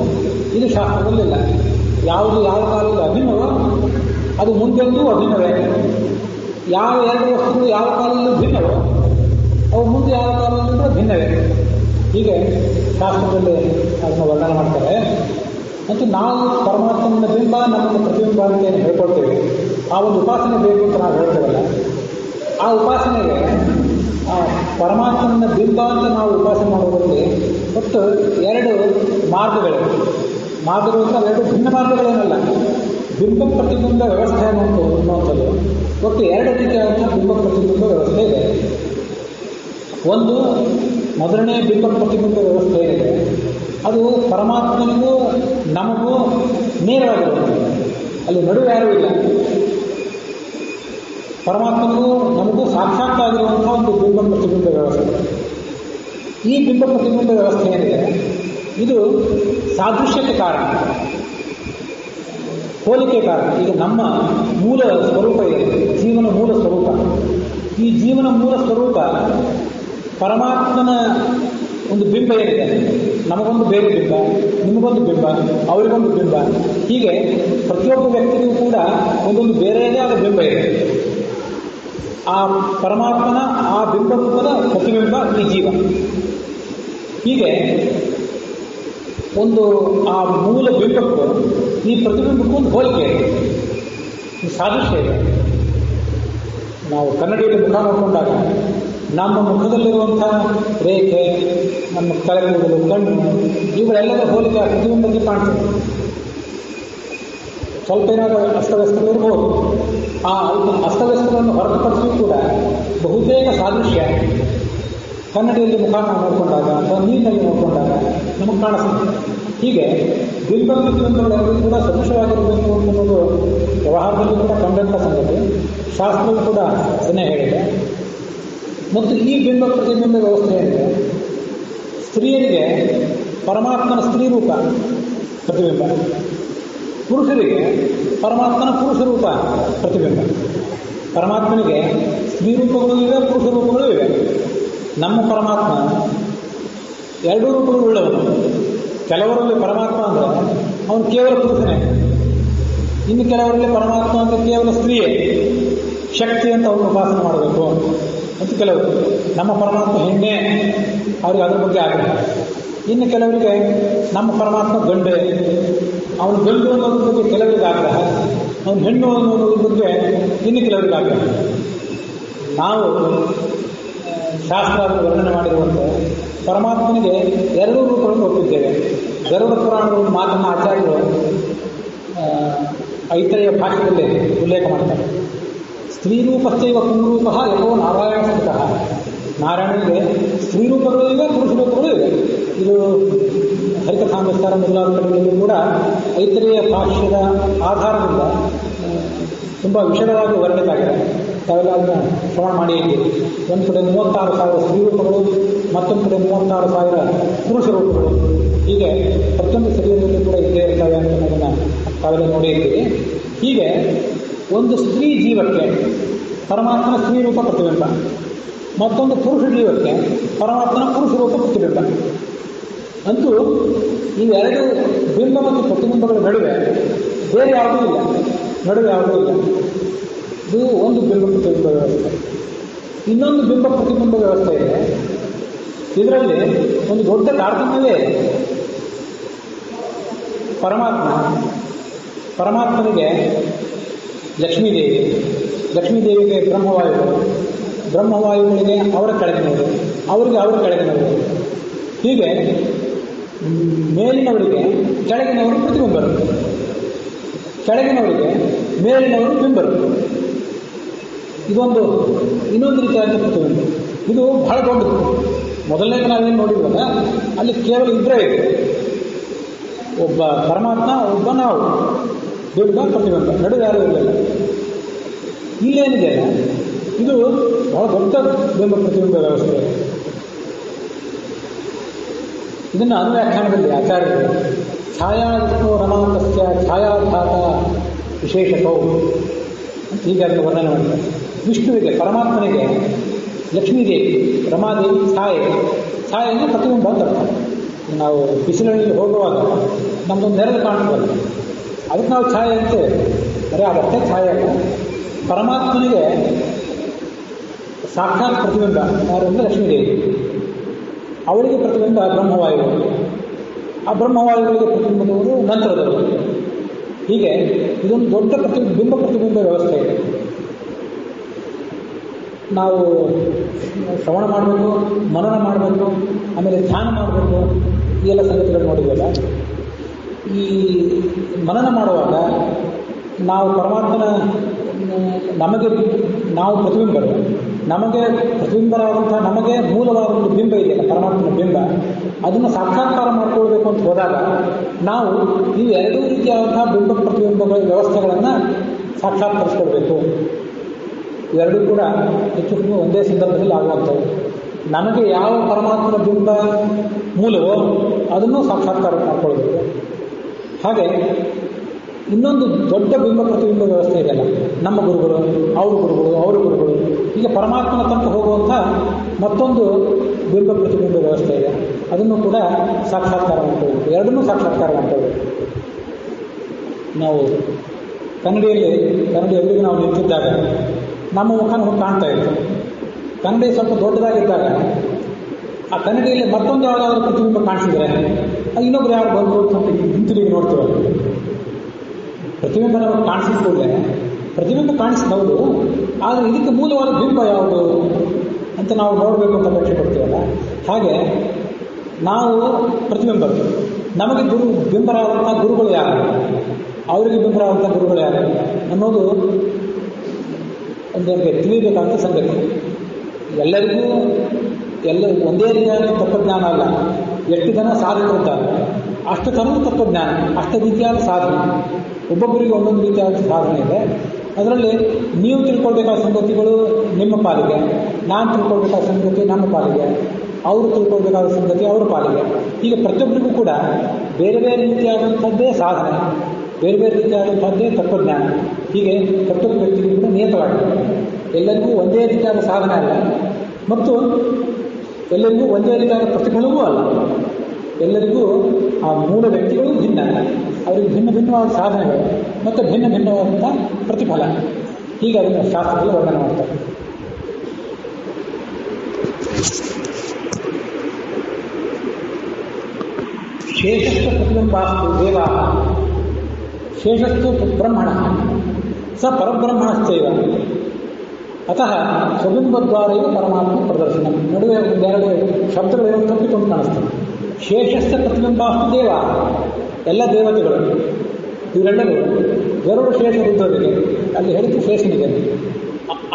ಇದು ಶಾಸ್ತ್ರದಲ್ಲಿಲ್ಲ. ಯಾವುದು ಯಾವ ಕಾಲದಲ್ಲಿ ಅಭಿನ್ನವೋ ಅದು ಮುಂದೆಂದೂ ಅಭಿನ್ನವೇ. ಯಾವ ಎರಡು ವಸ್ತುಗಳು ಯಾವ ಕಾಲದಲ್ಲಿ ಭಿನ್ನವೋ ಅವು ಮುಂದೆ ಯಾವ ಕಾಲದಲ್ಲಿ ಕೂಡ ಭಿನ್ನವೇ. ಹೀಗೆ ಶಾಸ್ತ್ರದಲ್ಲಿ ಅದನ್ನು ವರ್ಣನೆ ಮಾಡ್ತಾರೆ. ಮತ್ತು ನಾವು ಪರಮಾತ್ಮನ ಬಿಂಬ, ನಮ್ಮನ್ನು ಪ್ರತಿಬಿಂಬ ಅಂತ ಏನು ಹೇಳ್ಕೊಳ್ತೇವೆ, ಆ ಒಂದು ಉಪಾಸನೆ ಬೇಕು ಅಂತ ನಾವು ಹೇಳ್ತೇವಲ್ಲ, ಆ ಉಪಾಸನೆಗೆ ಆ ಪರಮಾತ್ಮನ ಬಿಂಬ ಅಂತ ನಾವು ಉಪಾಸನೆ ಮಾಡೋದರಲ್ಲಿ ಒಟ್ಟು 2 ಮಾರ್ಗಗಳು ಅಂತ ಎರಡು ಭಿನ್ನ ಮಾರ್ಗಗಳೇನಲ್ಲ. ಬಿಂಬ ಪ್ರತಿಬಿಂಬ ವ್ಯವಸ್ಥೆ ಅನ್ನೋದು ಒಟ್ಟು ಎರಡು ರೀತಿಯಾದಂತಹ ಬಿಂಬ ಪ್ರತಿಬಿಂಬ ವ್ಯವಸ್ಥೆ ಇದೆ. ಒಂದು ಮೊದಲನೇ ಬಿಂಬ ಪ್ರತಿಬಿಂಬ ವ್ಯವಸ್ಥೆ ಏನಿದೆ ಅದು ಪರಮಾತ್ಮನಿಗೂ ನಮಗೂ ನೇರವಾಗಿರುತ್ತದೆ. ಅಲ್ಲಿ ನಡುವೆ ಯಾರೂ ಇಲ್ಲ. ಪರಮಾತ್ಮನಿಗೂ ನಮಗೂ ಸಾಕ್ಷಾತ್ತಾಗಿರುವಂತಹ ಒಂದು ಬಿಂಬ ಪ್ರತಿಬಿಂಬ ವ್ಯವಸ್ಥೆ. ಈ ಬಿಂಬ ಪ್ರತಿಬಿಂಬ ವ್ಯವಸ್ಥೆ ಏನಿದೆ ಇದು ಸಾದೃಶ್ಯಕ್ಕೆ ಕಾರಣ, ಹೋಲಿಕೆ ಕಾರಣ. ಈಗ ನಮ್ಮ ಮೂಲ ಸ್ವರೂಪ ಇದೆ, ಜೀವನ ಮೂಲ ಸ್ವರೂಪ. ಈ ಜೀವನ ಮೂಲ ಸ್ವರೂಪ ಪರಮಾತ್ಮನ ಒಂದು ಬಿಂಬ ಏನಿದೆ, ನಮಗೊಂದು ಬೇರೆ ಬಿಂಬ, ನಿಮಗೊಂದು ಬಿಂಬ, ಅವರಿಗೊಂದು ಬಿಂಬ, ಹೀಗೆ ಪ್ರತಿಯೊಬ್ಬ ವ್ಯಕ್ತಿಗೂ ಕೂಡ ಒಂದೊಂದು ಬೇರೆಯದೇ ಆದ ಬಿಂಬ ಇದೆ. ಆ ಪರಮಾತ್ಮನ ಆ ಬಿಂಬ ರೂಪದ ಪ್ರತಿಬಿಂಬ ಈ ಜೀವ. ಹೀಗೆ ಒಂದು ಆ ಮೂಲ ಬಿಂಬಕ್ಕೂ ಈ ಪ್ರತಿಬಿಂಬಕ್ಕೂ ಒಂದು ಹೋಲಿಕೆ ಇದೆ, ಈ ಸಾದೃಶ್ಯ ಇದೆ. ನಾವು ಕನ್ನಡಿಯಲ್ಲಿ ಮುಖ ನೋಡಿಕೊಂಡಾಗ ನಮ್ಮ ಮುಖದಲ್ಲಿರುವಂಥ ರೇಖೆ, ನಮ್ಮ ತಲೆಗೂದಲು, ಕಣ್ಣು, ಇವುಗಳೆಲ್ಲದರ ಹೋಲಿಕೆ ಆ ಪ್ರತಿಬಿಂಬಕ್ಕೆ ಕಾಣ್ತದೆ. ಸ್ವಲ್ಪ ಏನಾದರೂ ಅಸ್ತವ್ಯಸ್ತಗಳಿರ್ಬೋದು. ಆ ಅಸ್ತವ್ಯಸ್ತಗಳನ್ನು ಹೊರತುಪಡಿಸಿಯೂ ಕೂಡ ಬಹುತೇಕ ಸಾದೃಶ್ಯ ಕನ್ನಡಿಯಲ್ಲಿ ಮುಖ ನೋಡಿಕೊಂಡಾಗ ಅಥವಾ ನೀರಿನಲ್ಲಿ ನೋಡಿಕೊಂಡಾಗ ನಮಗೆ ಕಾಣಿಸ್ತದೆ. ಹೀಗೆ ಬಿಂಬ ಪ್ರತಿಬಿಂಬಗಳೆಲ್ಲರೂ ಕೂಡ ಸದೃಶವಾಗಿರಬೇಕು ಅನ್ನೋದು ವ್ಯವಹಾರದಲ್ಲಿ ಕೂಡ ಕಂಡಂಥ ಸಂಗತಿ, ಶಾಸ್ತ್ರವೂ ಕೂಡ ಅದನ್ನೇ ಹೇಳಿದೆ. ಮತ್ತು ಈ ಬಿಂಬ ಪ್ರತಿಬಿಂಬ ವ್ಯವಸ್ಥೆ ಏನಿದೆ, ಸ್ತ್ರೀಯರಿಗೆ ಪರಮಾತ್ಮನ ಸ್ತ್ರೀ ರೂಪ ಪ್ರತಿಬಿಂಬ, ಪುರುಷರಿಗೆ ಪರಮಾತ್ಮನ ಪುರುಷ ರೂಪ ಪ್ರತಿಬಿಂಬ. ಪರಮಾತ್ಮನಿಗೆ ಸ್ತ್ರೀ ರೂಪಗಳು ಇವೆ, ಪುರುಷ ರೂಪಗಳು ಇವೆ. ನಮ್ಮ ಪರಮಾತ್ಮ ಎರಡೂ ರೂಪಗಳು ಉಳ್ಳವನು. ಕೆಲವರಲ್ಲಿ ಪರಮಾತ್ಮ ಅಂದರೆ ಅವನು ಕೇವಲ ಪುರುಷನೇ, ಇನ್ನು ಕೆಲವರಲ್ಲಿ ಪರಮಾತ್ಮ ಅಂದರೆ ಕೇವಲ ಸ್ತ್ರೀಯೇ, ಶಕ್ತಿ ಅಂತ ಅವನು ಉಪಾಸನೆ ಮಾಡಬೇಕು ಅಂತ ಕೆಲವರು. ನಮ್ಮ ಪರಮಾತ್ಮ ಹೆಣ್ಣೆ, ಅವ್ರಿಗೆ ಅದ್ರ ಬಗ್ಗೆ ಆಗ್ರಹ. ಇನ್ನು ಕೆಲವರಿಗೆ ನಮ್ಮ ಪರಮಾತ್ಮ ಗಂಡೆ, ಅವನು ಗಂಡು ಅನ್ನೋದ್ರ ಬಗ್ಗೆ ಕೆಲವರಿಗೆ ಆಗ್ರಹ, ಅವನು ಹೆಣ್ಣು ಅನ್ನೋದ್ರ ಬಗ್ಗೆ ಇನ್ನು ಕೆಲವರಿಗೆ ಆಗ್ರಹ. ನಾವು ಶಾಸ್ತ್ರ ವರ್ಣನೆ ಮಾಡಿರುವಂತೆ ಪರಮಾತ್ಮನಿಗೆ ಎರಡೂ ರೂಪಗಳನ್ನು ಒಪ್ಪಿದ್ದೇವೆ. ಗರುಡ ಪುರಾಣದ ಮಾತನ್ನು ಆಚಾರ್ಯರು ಐತರೆಯ ಭಾಷೆಯಲ್ಲಿ ಉಲ್ಲೇಖ ಮಾಡ್ತಾರೆ. ಸ್ತ್ರೀರೂಪಸ್ಥೈವ ಪುಂರೂಪ ಯಥೋ ನಾರಾಯಣ ಸ್ಥಿತಃ. ನಾರಾಯಣನಿಗೆ ಸ್ತ್ರೀ ರೂಪಗಳು ಇವೆ, ಪುರುಷ ರೂಪಗಳು ಇವೆ. ಇದು ಹರಿಕಥಾಂಬಸ್ತಾರ ಮೊದಲಾದ ಕಡೆಗಳಲ್ಲಿ ಕೂಡ ಐತರೆಯ ಭಾಷ್ಯದ ಆಧಾರದಿಂದ ತುಂಬ ವಿಶದವಾಗಿ ವರ್ಣಿತಾಗಿದೆ. ತಾವೆಲ್ಲ ಅದನ್ನು ಶ್ರವಣ ಮಾಡಿ ಇದ್ದೀವಿ. ಒಂದು ಕಡೆ 36,000 ಸ್ತ್ರೀ ರೂಪಗಳು, ಮತ್ತೊಂದು ಕಡೆ 36,000 ಪುರುಷ ರೂಪಗಳು. ಹೀಗೆ ಪ್ರತಿಯೊಂದು ಶರೀರದಲ್ಲಿ ಕೂಡ ಇದ್ದೇ ಇರ್ತವೆ ಅಂತ ಅದನ್ನು ತಾವೆಲ್ಲ ನೋಡಿ ಇದ್ದೀವಿ. ಹೀಗೆ ಒಂದು ಸ್ತ್ರೀ ಜೀವಕ್ಕೆ ಪರಮಾತ್ಮನ ಸ್ತ್ರೀ ರೂಪ ಪ್ರತಿಬಿಂಬ, ಮತ್ತೊಂದು ಪುರುಷ ಜೀವಕ್ಕೆ ಪರಮಾತ್ಮನ ಪುರುಷ ರೂಪ ಪ್ರತಿಬಿಂಬ. ಅಂತೂ ಇವೆರಡು ಬಿಂಬ ಮತ್ತು ಪ್ರತಿಬಿಂಬಗಳ ನಡುವೆ ಬೇರೆ ಯಾವುದೂ ಇಲ್ಲ, ನಡುವೆ ಯಾವುದೂ ಇಲ್ಲ. ಇದು ಒಂದು ಬಿಂಬ ಪ್ರತಿಬಿಂಬ ವ್ಯವಸ್ಥೆ. ಇನ್ನೊಂದು ಬಿಂಬ ಪ್ರತಿಬಿಂಬ ವ್ಯವಸ್ಥೆ ಇದೆ. ಇದರಲ್ಲಿ ಒಂದು ದೊಡ್ಡ ತಾರತಮ್ಯವೇ ಇದೆ. ಪರಮಾತ್ಮನಿಗೆ ಲಕ್ಷ್ಮೀದೇವಿ, ಲಕ್ಷ್ಮೀದೇವಿಗೆ ಬ್ರಹ್ಮವಾಯುಗಳು, ಬ್ರಹ್ಮವಾಯುಗಳಿಗೆ ಅವರ ಕೆಳಗಿನವರು, ಅವರಿಗೆ ಅವರ ಕೆಳಗಿನವರು. ಹೀಗೆ ಮೇಲಿನವರಿಗೆ ಕೆಳಗಿನವರು ಪ್ರತಿಬಿಂಬರು, ಕೆಳಗಿನವರಿಗೆ ಮೇಲಿನವರು ಬಿಂಬರು. ಇದೊಂದು ಇನ್ನೊಂದು ರೀತಿಯಾದ ಪ್ರತಿಬಿಂಬ. ಇದು ಬಹಳ ದೊಡ್ಡದು. ಮೊದಲನೇ ನಾವೇನು ನೋಡಿದ್ವಲ್ಲ, ಅಲ್ಲಿ ಕೇವಲ ಇಬ್ಬರೇ ಇದೆ, ಒಬ್ಬ ಪರಮಾತ್ಮ, ಒಬ್ಬ ನಾವು, ಬಿಂಬ ಪ್ರತಿಬಿಂಬ, ನಡುವೆ ಯಾರೂ ಇರಲಿಲ್ಲ. ಇಲ್ಲೇನಿದೆ, ಇದು ಬಹಳ ದೊಡ್ಡ ಬಿಂಬ ಪ್ರತಿಬಿಂಬ ವ್ಯವಸ್ಥೆ. ಇದನ್ನು ಅನುವ್ಯಾಖ್ಯಾನದಲ್ಲಿ ಆಚಾರ್ಯರು ಛಾಯಾ ವಿಷ್ಣು ರಮಾಂತಸ್ಯ ಛಾಯಾಧಾತ ವಿಶೇಷಕವು ಹೀಗೆ ಅಂತ ವರ್ಣನೆ ಮಾಡ್ತಾರೆ. ವಿಷ್ಣುವಿಗೆ, ಪರಮಾತ್ಮನಿಗೆ ಲಕ್ಷ್ಮೀದೇವಿ, ರಮಾದೇವಿ ಛಾಯೆ, ಛಾಯೆ ಅಂದರೆ ಪ್ರತಿಬಿಂಬ ಅಂತ ಅರ್ಥ. ನಾವು ಬಿಸಿಲಲ್ಲಿ ಹೋಗುವಾಗ ನಮ್ಮದೊಂದು ನೆರಳು ಕಾಣ್ತಲ್ಲ, ಅದಕ್ಕೆ ನಾವು ಛಾಯೆ ಅಂತೇವೆ. ಬರೀ ಅದಕ್ಕೆ ಛಾಯೆ ಅಲ್ಲ. ಪರಮಾತ್ಮನಿಗೆ ಸಾಕ್ಷಾತ್ ಪ್ರತಿಬಿಂಬ ಯಾರು ಅಂದರೆ ಲಕ್ಷ್ಮೀದೇವಿ, ಅವಳಿಗೆ ಪ್ರತಿಬಿಂಬ ಬ್ರಹ್ಮವಾಯುಗಳು, ಆ ಬ್ರಹ್ಮವಾಯುಗಳಿಗೆ ಪ್ರತಿಬಿಂಬದವರು ನಂತರದವರು. ಹೀಗೆ ಇದೊಂದು ದೊಡ್ಡ ಬಿಂಬ ಪ್ರತಿಬಿಂಬ ವ್ಯವಸ್ಥೆ ಇದೆ. ನಾವು ಶ್ರವಣ ಮಾಡಬೇಕು, ಮನನ ಮಾಡಬೇಕು, ಆಮೇಲೆ ಧ್ಯಾನ ಮಾಡಬೇಕು, ಈ ಎಲ್ಲ ಸಂಗತಿಗಳು ನೋಡಿದ್ವಲ್ಲ. ಈ ಮನನ ಮಾಡುವಾಗ ನಾವು ಪರಮಾತ್ಮನ ನಮಗೆ ನಾವು ಪ್ರತಿಬಿಂಬರು, ನಮಗೆ ಪ್ರತಿಬಿಂಬರಾದಂತಹ ನಮಗೆ ಮೂಲವಾದ ಒಂದು ಬಿಂಬ ಇದೆಯಲ್ಲ ಪರಮಾತ್ಮನ ಬಿಂಬ, ಅದನ್ನು ಸಾಕ್ಷಾತ್ಕಾರ ಮಾಡಿಕೊಳ್ಬೇಕು ಅಂತ ಹೋದಾಗ ನಾವು ಈ ಎರಡೂ ರೀತಿಯಾದಂತಹ ಬಿಂಬ ಪ್ರತಿಬಿಂಬಗಳ ವ್ಯವಸ್ಥೆಗಳನ್ನು ಸಾಕ್ಷಾತ್ಕರಿಸ್ಕೊಳ್ಬೇಕು. ಇವೆರಡೂ ಕೂಡ ಹೆಚ್ಚು ಕಡಿಮೆ ಒಂದೇ ಸಂದರ್ಭದಲ್ಲಿ ಆಗುವಂಥವು. ನಮಗೆ ಯಾವ ಪರಮಾತ್ಮನ ಬಿಂಬ ಮೂಲವೋ ಅದನ್ನು ಸಾಕ್ಷಾತ್ಕಾರ ಮಾಡಿಕೊಳ್ಬೇಕು. ಹಾಗೆ ಇನ್ನೊಂದು ದೊಡ್ಡ ಬಿಂಬ ಪ್ರತಿಬಿಂಬ ವ್ಯವಸ್ಥೆ ಇದೆಯಲ್ಲ, ನಮ್ಮ ಗುರುಗಳು, ಅವ್ರ ಗುರುಗಳು, ಈಗ ಪರಮಾತ್ಮನ ತನಕ ಹೋಗುವಂಥ ಮತ್ತೊಂದು ಬಿಂಬ ಪ್ರತಿಬಿಂಬ ವ್ಯವಸ್ಥೆ ಇದೆ. ಅದನ್ನು ಕೂಡ ಸಾಕ್ಷಾತ್ಕಾರ ಮಾಡ್ಕೊಳ್ಬೇಕು. ಎರಡನ್ನೂ ಸಾಕ್ಷಾತ್ಕಾರ ಮಾಡ್ಕೊಳ್ಬೇಕು. ನಾವು ಕನ್ನಡಿಯಲ್ಲಿ ನಾವು ನಿಂತಿದ್ದಾಗ ನಮ್ಮ ಮುಖ ನಮಗೆ ಕಾಣ್ತಾ ಇತ್ತು. ಕನ್ನಡಿ ಸ್ವಲ್ಪ ದೊಡ್ಡದಾಗಿದ್ದಾಗ ಆ ಕನ್ನಡಿಯಲ್ಲಿ ಮತ್ತೊಂದು ಯಾವುದಾದ್ರೂ ಪ್ರತಿಬಿಂಬ ಕಾಣಿಸಿದ್ರೆ ಇನ್ನೊಬ್ರು ಯಾರು ಬಂದು ಅಂತ ಹಿಂತಿರುಗಿ ನೋಡ್ತೀವಿ. ಪ್ರತಿಬಿಂಬ ನಮಗೆ ಕಾಣಿಸಿದ ಕೂಡಲೇ ಪ್ರತಿಬಿಂಬ ಕಾಣಿಸ್ಬಹುದು, ಆದರೆ ಇದಕ್ಕೆ ಮೂಲವಾದ ಬಿಂಬ ಯಾವುದು ಅಂತ ನಾವು ನೋಡಬೇಕು ಅಂತ ಅಪೇಕ್ಷೆ ಪಡ್ತೀವಲ್ಲ, ಹಾಗೆ ನಾವು ಪ್ರತಿಬಿಂಬರು. ನಮಗೆ ಬಿಂಬರಾದಂಥ ಗುರುಗಳು ಯಾರು, ಅವರಿಗೆ ಬಿಂಬರಾದಂಥ ಗುರುಗಳು ಯಾರು ಅನ್ನೋದು ಒಂದು ತಿಳಿಯಬೇಕಾದ ಸಂಗತಿ. ಎಲ್ಲರಿಗೂ ಒಂದೇ ರೀತಿಯಾದ ತತ್ವಜ್ಞಾನ ಅಲ್ಲ. ಎಷ್ಟು ಜನ ಸಾಧಕರಿದ್ದಾರೆ ಅಷ್ಟು ತನಕ ತತ್ವಜ್ಞಾನ, ಅಷ್ಟು ರೀತಿಯಾದ ಸಾಧನೆ. ಒಬ್ಬೊಬ್ಬರಿಗೆ ಒಂದೊಂದು ರೀತಿಯಾದ ಸಾಧನೆ ಇದೆ. ಅದರಲ್ಲಿ ನೀವು ತಿಳ್ಕೊಳ್ಬೇಕಾದ ಸಂಗತಿಗಳು ನಿಮ್ಮ ಪಾಲಿಗೆ, ನಾನು ತಿಳ್ಕೊಳ್ಬೇಕಾದ ಸಂಗತಿ ನಮ್ಮ ಪಾಲಿಗೆ, ಅವರು ತಿಳ್ಕೊಳ್ಬೇಕಾದ ಸಂಗತಿ ಅವರ ಪಾಲಿಗೆ. ಈಗ ಪ್ರತಿಯೊಬ್ಬರಿಗೂ ಕೂಡ ಬೇರೆ ಬೇರೆ ರೀತಿಯಾದಂಥದ್ದೇ ಸಾಧನೆ, ಬೇರೆ ಬೇರೆ ರೀತಿಯಾದಂಥದ್ದೇ ತತ್ವಜ್ಞಾನ. ಹೀಗೆ ಪ್ರತಿಯೊಬ್ಬ ವ್ಯಕ್ತಿಗೂ ಕೂಡ ನಿಯತವಾಗಿದೆ. ಎಲ್ಲರಿಗೂ ಒಂದೇ ರೀತಿಯಾದ ಸಾಧನೆ ಅಲ್ಲ, ಮತ್ತು ಎಲ್ಲರಿಗೂ ಒಂದೇ ರೀತಿಯಾದ ಪ್ರತಿಫಲವೂ ಅಲ್ಲ. ಎಲ್ಲರಿಗೂ ಆ ಮೂಲ ವ್ಯಕ್ತಿಗಳು ಭಿನ್ನ, ಅವರಿಗೆ ಭಿನ್ನ ಭಿನ್ನವಾದ ಸಾಧನೆಗಳು ಮತ್ತು ಭಿನ್ನ ಭಿನ್ನವಾದಂಥ ಪ್ರತಿಫಲ. ಹೀಗೆ ಅದನ್ನು ಶಾಸ್ತ್ರದಲ್ಲಿ ವರ್ಣನೆ ಮಾಡ್ತಾರೆ. ಶೇಷಸ್ಥ ಪ್ರತಿಬಿಂಬಾಸ್ತು ದೇವಾ ಶೇಷಸ್ತು ಬ್ರಹ್ಮಣ ಸ ಪರಬ್ರಹ್ಮಣಶ್ಚೈವ ಅತಃ ಸ್ವಬಿಂಬದ್ವಾರೈವ ಪರಮಾತ್ಮ ಪ್ರದರ್ಶನ. ನಡುವೆ ಒಂದೆರಡು ಶಬ್ದಗಳೇನು ತಪ್ಪಿಕೊಂಡು ಕಾಣಿಸ್ತದೆ. ಶೇಷಸ್ಥ ಪ್ರತಿಬಿಂಬಾಸ್ತು ದೇವ, ಎಲ್ಲ ದೇವತೆಗಳು ಇವರೆಲ್ಲರೂ ಗರುಡ ಶೇಷ ರುದ್ರರಿಗೆ, ಅಲ್ಲಿ ಹೇಳಿದ್ದು ಶೇಷನಿಗೆ,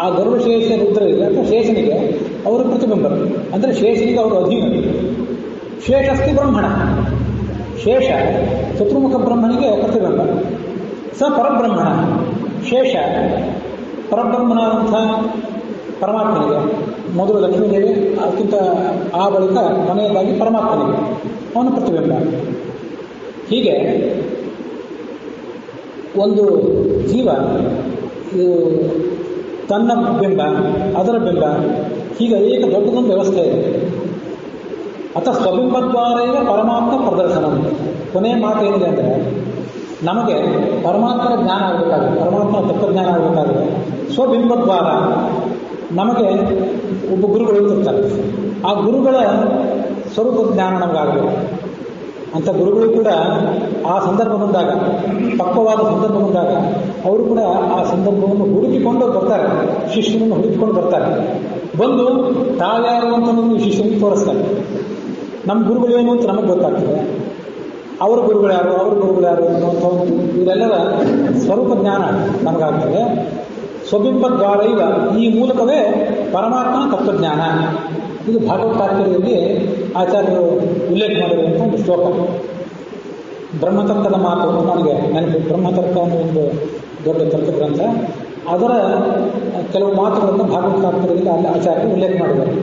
ಆ ಗರುಡ ಶೇಷ ರುದ್ರರಿಗೆ ಅಥವಾ ಶೇಷನಿಗೆ ಅವರು ಪ್ರತಿಬಿಂಬರು, ಅಂದರೆ ಶೇಷನಿಗೆ ಅವರು ಅಧೀನ. ಶೇಷಸ್ತಿ ಬ್ರಹ್ಮಣ, ಶೇಷ ಚತುರ್ಮುಖ ಬ್ರಹ್ಮನಿಗೆ ಪ್ರತಿಬಿಂಬ. ಸ ಪರಬ್ರಹ್ಮಣ, ಶೇಷ ಪರಬ್ರಹ್ಮನಾದಂಥ ಪರಮಾತ್ಮನಿಗೆ, ಮೊದಲು ಲಕ್ಷ್ಮೀದೇವಿ, ಅದಕ್ಕಿಂತ ಆ ಬಳಿಕ ಕೊನೆಯದಾಗಿ ಪರಮಾತ್ಮನಿಗೆ ಅವನ ಪ್ರತಿಬಿಂಬ. ಹೀಗೆ ಒಂದು ಜೀವ ಇದು ತನ್ನ ಬಿಂಬ, ಅದರ ಬಿಂಬ, ಹೀಗೆ ಅನೇಕ ದೊಡ್ಡದೊಂದು ವ್ಯವಸ್ಥೆ ಇದೆ. ಅಥವಾ ಸ್ವಬಿಂಬದ್ವಾರವೇ ಪರಮಾತ್ಮ ಪ್ರದರ್ಶನ. ಕೊನೆಯ ಮಾತೇನಿದೆ ಅಂದರೆ, ನಮಗೆ ಪರಮಾತ್ಮನ ಜ್ಞಾನ ಆಗಬೇಕಾಗಿದೆ, ಪರಮಾತ್ಮನ ತತ್ವಜ್ಞಾನ ಆಗಬೇಕಾಗಿದೆ. ಸ್ವಬಿಂಬದ್ವಾರ ನಮಗೆ ಒಬ್ಬ ಗುರುಗಳು ಇರ್ತಾರೆ, ಆ ಗುರುಗಳ ಸ್ವರೂಪ ಜ್ಞಾನ ನಮಗಾಗಬೇಕು. ಅಂಥ ಗುರುಗಳು ಕೂಡ ಆ ಸಂದರ್ಭ ಬಂದಾಗ, ಪಕ್ವವಾದ ಸಂದರ್ಭ ಬಂದಾಗ ಅವರು ಕೂಡ ಆ ಸಂದರ್ಭವನ್ನು ಹುಡುಕಿಕೊಂಡು ಬರ್ತಾರೆ, ಶಿಷ್ಯನನ್ನು ಹುಡುಕಿಕೊಂಡು ಬರ್ತಾರೆ. ಬಂದು ತಾವ್ಯಾರು ಅಂತ ಶಿಷ್ಯನಿಗೆ ತೋರಿಸ್ತಾರೆ. ನಮ್ಮ ಗುರುಗಳೇನು ಅಂತ ನಮಗೆ ಗೊತ್ತಾಗ್ತದೆ. ಅವ್ರ ಗುರುಗಳು ಯಾರು ಅನ್ನುವಂಥ ಒಂದು ಇವರೆಲ್ಲರ ಸ್ವರೂಪ ಜ್ಞಾನ ನಮಗಾಗ್ತದೆ. ಸ್ವಬಿಂಬದ್ವಾರೈವ, ಈ ಮೂಲಕವೇ ಪರಮಾತ್ಮನ ತತ್ವಜ್ಞಾನ. ಇದು ಭಾಗವತಾಚಾರ್ಯರಲ್ಲಿ ಆಚಾರ್ಯರು ಉಲ್ಲೇಖ ಮಾಡಿರುವಂಥ ಒಂದು ಶ್ಲೋಕ. ಬ್ರಹ್ಮತರ್ಕದ ಮಾತು ನನಗೆ ನೆನಪು. ಬ್ರಹ್ಮತರ್ಕ ಅನ್ನೋ ಒಂದು ದೊಡ್ಡ ತರ್ಕ ಗ್ರಂಥ, ಅದರ ಕೆಲವು ಮಾತುಗಳನ್ನು ಭಾಗವತಾಚಾರ್ಯರಲ್ಲಿ ಅಲ್ಲಿ ಆಚಾರ್ಯರು ಉಲ್ಲೇಖ ಮಾಡಿದ್ದಾರೆ.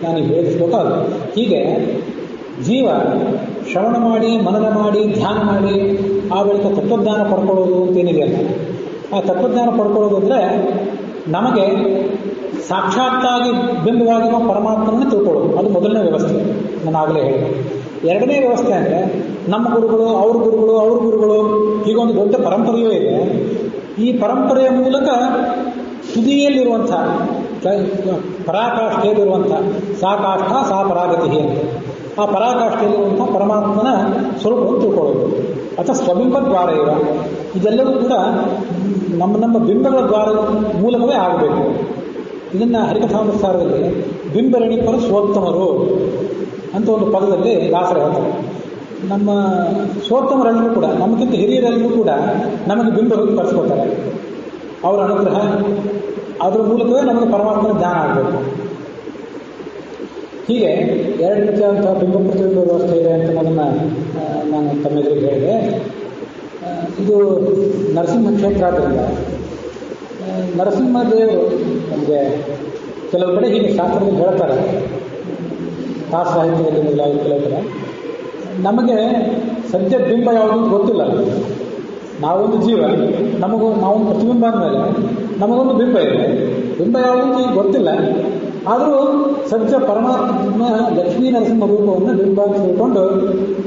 ನಾನೀಗ ಹೇಳಿದ ಶ್ಲೋಕ ಅದು. ಹೀಗೆ ಜೀವ ಶ್ರವಣ ಮಾಡಿ, ಮನನ ಮಾಡಿ, ಧ್ಯಾನ ಮಾಡಿ, ಆ ಬಳಿಕ ತತ್ವಜ್ಞಾನ ಪಡ್ಕೊಳ್ಳೋದು ಅಂತೇನಿದೆಯಲ್ಲ, ಆ ತತ್ವಜ್ಞಾನ ಪಡ್ಕೊಳ್ಳೋದು ಅಂದರೆ ನಮಗೆ ಸಾಕ್ಷಾತ್ತಾಗಿ ಬಿಂಬವಾಗಿ ಪರಮಾತ್ಮನನ್ನು ತಿಳ್ಕೊಳ್ಳೋದು. ಅದು ಮೊದಲನೇ ವ್ಯವಸ್ಥೆ, ನಾನು ಆಗಲೇ ಹೇಳಿದೆ. ಎರಡನೇ ವ್ಯವಸ್ಥೆ ಅಂದರೆ ನಮ್ಮ ಗುರುಗಳು, ಅವ್ರ ಗುರುಗಳು, ಹೀಗೊಂದು ದೊಡ್ಡ ಪರಂಪರೆಯೂ ಇದೆ. ಈ ಪರಂಪರೆಯ ಮೂಲಕ ತುದಿಯಲ್ಲಿರುವಂಥ ಪರಾಕಾಷ್ಠೆಯಲ್ಲಿರುವಂಥ ಸಾ ಕಾಷ್ಠ ಸಾ ಪರಾಗತಿ ಅಂತ, ಆ ಪರಾಕಾಷ್ಠೆಯಲ್ಲಿರುವಂಥ ಪರಮಾತ್ಮನ ಸ್ವರೂಪವನ್ನು ತಿಳ್ಕೊಳ್ಳೋದು. ಅಥವಾ ಸ್ವಬಿಂಬದ್ವಾರ ಇವ, ಇದೆಲ್ಲವೂ ಕೂಡ ನಮ್ಮ ಬಿಂಬಗಳ ದ್ವಾರ ಮೂಲಕವೇ ಆಗಬೇಕು. ಇದನ್ನು ಹರಿಕಥಾನುಸಾರದಲ್ಲಿ ಬಿಂಬರೆಣಿಪರು ಸ್ವೋತ್ತಮರು ಅಂತ ಒಂದು ಪದದಲ್ಲಿ ದಾಸರು ಹೇಳ್ತಾರೆ. ನಮ್ಮ ಸ್ವೋತ್ತಮರೆಲ್ಲರೂ ಕೂಡ, ನಮಗಿಂತ ಹಿರಿಯರೆಲ್ಲರೂ ಕೂಡ ನಮಗೆ ಬಿಂಬಗಳನ್ನು ಕಳಿಸ್ಕೊಡ್ತಾರೆ. ಅವರ ಅನುಗ್ರಹ, ಅದರ ಮೂಲಕವೇ ನಮಗೆ ಪರಮಾತ್ಮನ ಜ್ಞಾನ ಆಗಬೇಕು. ಹೀಗೆ ಎರಡು ರೀತಿಯಾದಂತಹ ಬಿಂಬ ಪ್ರತಿಬಿಂಬ ವ್ಯವಸ್ಥೆ ಇದೆ ಅಂತ ಅದನ್ನು ನಾನು ತಮ್ಮೆದುರಿಗೆ ಹೇಳಿದೆ. ಇದು ನರಸಿಂಹ ಕ್ಷೇತ್ರ ಆದ್ದರಿಂದ ನರಸಿಂಹದೇವರು ನಮಗೆ ಕೆಲವು ಕಡೆ ಹೀಗೆ ಶಾಸ್ತ್ರದಲ್ಲಿ ಹೇಳ್ತಾರೆ, ತಾಸ ಸಾಹಿತ್ಯದಲ್ಲಿ ಮೊದಲಾಗಿ ಕೆಲವು ಕಡೆ ನಮಗೆ ಸದ್ಯ ಬಿಂಬ ಯಾವುದೂ ಗೊತ್ತಿಲ್ಲ. ನಾವೊಂದು ಜೀವ, ನಾವೊಂದು ಪ್ರತಿಬಿಂಬ ಅಂದಮೇಲೆ ನಮಗೊಂದು ಬಿಂಬ ಇದೆ. ಬಿಂಬ ಯಾವುದೂ ಈಗ ಗೊತ್ತಿಲ್ಲ. ಆದರೂ ಸದ್ಯ ಪರಮಾತ್ಮ ಲಕ್ಷ್ಮೀ ನರಸಿಂಹ ರೂಪವನ್ನು ಬಿಂಬ ಅಂತ ತಿಳ್ಕೊಂಡು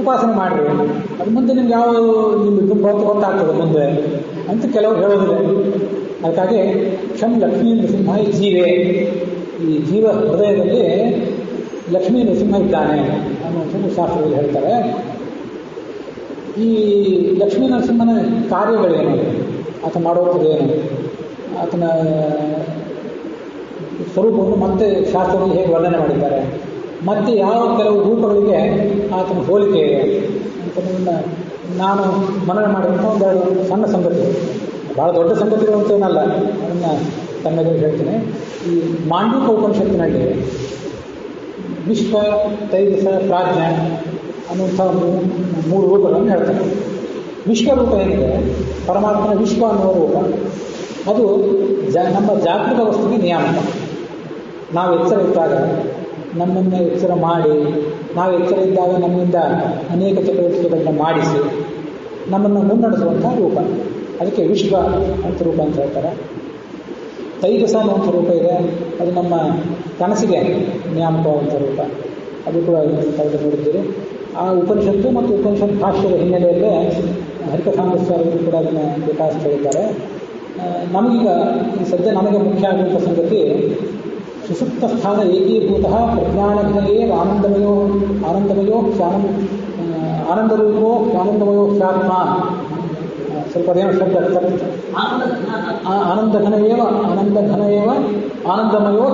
ಉಪಾಸನೆ ಮಾಡಿರಿ. ಅದು ಮುಂದೆ ನಿಮ್ಗೆ ಯಾವ ನಿಮ್ಮ ಬಿಂಬ ಅಂತ ಗೊತ್ತಾಗ್ತದೆ ಮುಂದೆ ಅಂತ ಕೆಲವರು ಹೇಳೋದಿಲ್ಲ. ಅದಕ್ಕಾಗಿ ಕ್ಷಮ್ ಲಕ್ಷ್ಮೀ ನರಸಿಂಹ ಈ ಜೀವೇ, ಈ ಜೀವ ಹೃದಯದಲ್ಲಿ ಲಕ್ಷ್ಮೀ ನರಸಿಂಹ ಇದ್ದಾನೆ ಅನ್ನುವಂಥದ್ದು ಶಾಸ್ತ್ರದಲ್ಲಿ ಹೇಳ್ತಾರೆ. ಈ ಲಕ್ಷ್ಮೀ ನರಸಿಂಹನ ಕಾರ್ಯಗಳೇನು, ಆತ ಮಾಡೋದೇನು, ಆತನ ಸ್ವರೂಪವನ್ನು ಮತ್ತೆ ಶಾಸ್ತ್ರದಲ್ಲಿ ಹೇಗೆ ವರ್ಣನೆ ಮಾಡಿದ್ದಾರೆ, ಮತ್ತೆ ಯಾವ ಕೆಲವು ರೂಪಗಳಿಗೆ ಆತನ ಹೋಲಿಕೆ ಇದೆ ಅಂತದನ್ನು ನಾನು ಮನನ ಮಾಡಿದಂಥ ಒಂದೆರಡು ಸಣ್ಣ ಸಂಗತಿ, ಭಾಳ ದೊಡ್ಡ ಸಂಗತಿಗಳು ಅಂತೇನಲ್ಲ, ಅದನ್ನು ತನ್ನೆದುರು ಹೇಳ್ತೀನಿ. ಈ ಮಾಂಡೂಕ ಉಪನಿಷತ್ತಿನಲ್ಲಿ ವಿಶ್ವ, ತೈಜಸ, ಪ್ರಾಜ್ಞ ಅನ್ನುವಂಥ ಮೂರು ರೂಪಗಳನ್ನು ಹೇಳ್ತಾರೆ. ವಿಶ್ವರೂಪ ಏನಿದೆ, ಪರಮಾತ್ಮನ ವಿಶ್ವ ಅನ್ನುವ ರೂಪ, ಅದು ನಮ್ಮ ಜಾಗೃತ ವಸ್ತುವಿಗೆ ನಿಯಾಮಕ. ನಾವು ಎಚ್ಚರ ಇದ್ದಾಗ ನಮ್ಮನ್ನು ಎಚ್ಚರ ಮಾಡಿ, ನಾವು ಎಚ್ಚರ ಇದ್ದಾಗ ನಮ್ಮಿಂದ ಅನೇಕ ಚಟುವಟಿಕೆಗಳನ್ನ ಮಾಡಿಸಿ ನಮ್ಮನ್ನು ಮುನ್ನಡೆಸುವಂಥ ರೂಪ, ಅದಕ್ಕೆ ವಿಶ್ವ ಅಂತ ರೂಪ ಅಂತ ಹೇಳ್ತಾರೆ. ತೈಜಸ ಅನ್ನುವಂಥ ರೂಪ ಇದೆ, ಅದು ನಮ್ಮ ಕನಸಿಗೆ ನಿಯಾಮಕವಾದಂಥ ರೂಪ, ಅದು ಕೂಡ ನೋಡಿದ್ದೀರಿ. ಆ ಉಪನಿಷತ್ತು ಮತ್ತು ಉಪನಿಷತ್ ಭಾಷ್ಯದ ಹಿನ್ನೆಲೆಯಲ್ಲೇ ಹರಿಕಥಾಂಬಸ್ವಾಮಿಗಳು ಕೂಡ ಅದನ್ನು ವಿಕಾಸ ಹೇಳಿದ್ದಾರೆ. ನಮಗೀಗ ಈ ಸದ್ಯ ನಮಗೆ ಮುಖ್ಯ ಆಗುವಂಥ ಸಂಗತಿ, ಸುಷುಪ್ತ ಸ್ಥಾನ ಏಕೀಭೂತ ಪ್ರಜ್ಞಾನಘನಯೇ ಆನಂದಮಯೋ ಆನಂದರೂಪೋ ಆನಂದಮಯೋ ಖ್ಯಾತ್ಮ. ಸ್ವಲ್ಪ ಅದೇನೋ ಶಬ್ದ ಆನಂದಘನಯೇವ ಆನಂದಮಯೋ